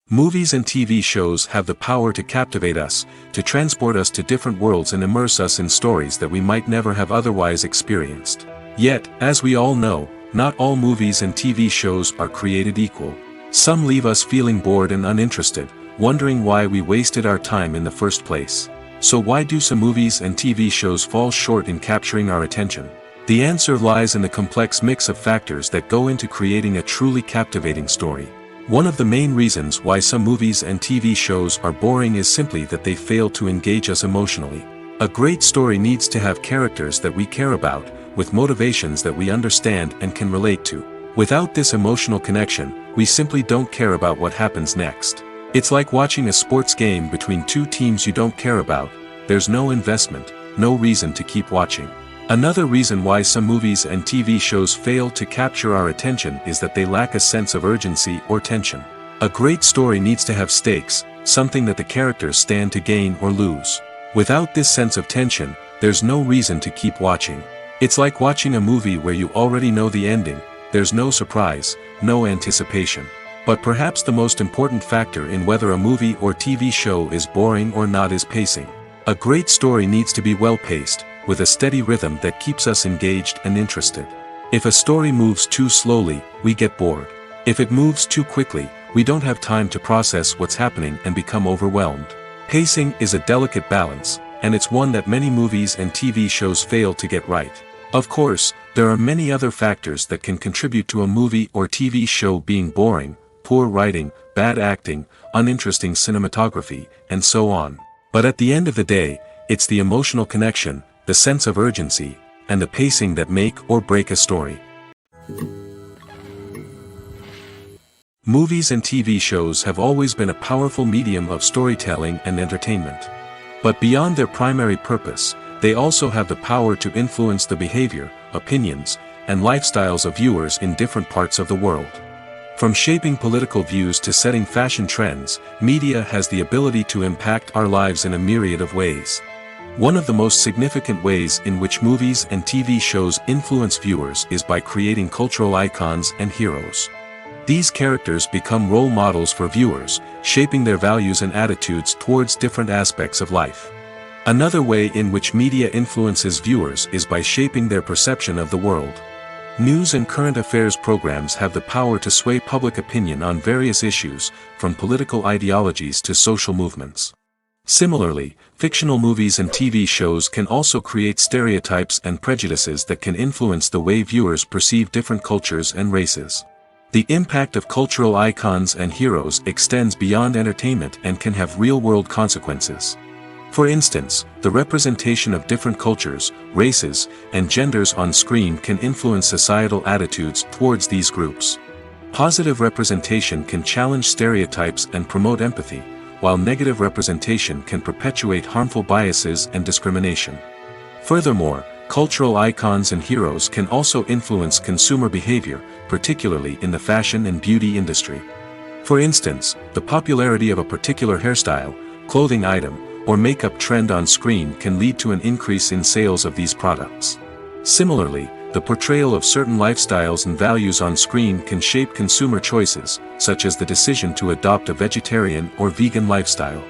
Movies and TV shows have the power to captivate us, to transport us to different worlds and immerse us in stories that we might never have otherwise experienced. Yet, as we all know, not all movies and TV shows are created equal. Some leave us feeling bored and uninterested, wondering why we wasted our time in the first place. So why do some movies and TV shows fall short in capturing our attention? The answer lies in the complex mix of factors that go into creating a truly captivating story. One of the main reasons why some movies and TV shows are boring is simply that they fail to engage us emotionally. A great story needs to have characters that we care about, with motivations that we understand and can relate to. Without this emotional connection, we simply don't care about what happens next. It's like watching a sports game between two teams you don't care about. There's no investment, no reason to keep watching. Another reason why some movies and TV shows fail to capture our attention is that they lack a sense of urgency or tension. A great story needs to have stakes, something that the characters stand to gain or lose. Without this sense of tension, there's no reason to keep watching. It's like watching a movie where you already know the ending. There's no surprise, no anticipation. But perhaps the most important factor in whether a movie or TV show is boring or not is pacing. A great story needs to be well-paced, with a steady rhythm that keeps us engaged and interested. If a story moves too slowly, we get bored. If it moves too quickly, we don't have time to process what's happening and become overwhelmed. Pacing is a delicate balance, and it's one that many movies and TV shows fail to get right. Of course, there are many other factors that can contribute to a movie or TV show being boring: poor writing, bad acting, uninteresting cinematography, and so on. But at the end of the day, it's the emotional connection, the sense of urgency, and the pacing that make or break a story. Movies and TV shows have always been a powerful medium of storytelling and entertainment. But beyond their primary purpose, They also have the power to influence the behavior, opinions, and lifestyles of viewers in different parts of the world. From shaping political views to setting fashion trends, media has the ability to impact our lives in a myriad of ways. One of the most significant ways in which movies and TV shows influence viewers is by creating cultural icons and heroes. These characters become role models for viewers, shaping their values and attitudes towards different aspects of life. Another way in which media influences viewers is by shaping their perception of the world. News and current affairs programs have the power to sway public opinion on various issues, from political ideologies to social movements. Similarly, fictional movies and TV shows can also create stereotypes and prejudices that can influence the way viewers perceive different cultures and races. The impact of cultural icons and heroes extends beyond entertainment and can have real-world consequences. For instance, the representation of different cultures, races, and genders on screen can influence societal attitudes towards these groups. Positive representation can challenge stereotypes and promote empathy, while negative representation can perpetuate harmful biases and discrimination. Furthermore, cultural icons and heroes can also influence consumer behavior, particularly in the fashion and beauty industry. For instance, the popularity of a particular hairstyle, clothing item, or makeup trend on screen can lead to an increase in sales of these products. Similarly, the portrayal of certain lifestyles and values on screen can shape consumer choices, such as the decision to adopt a vegetarian or vegan lifestyle.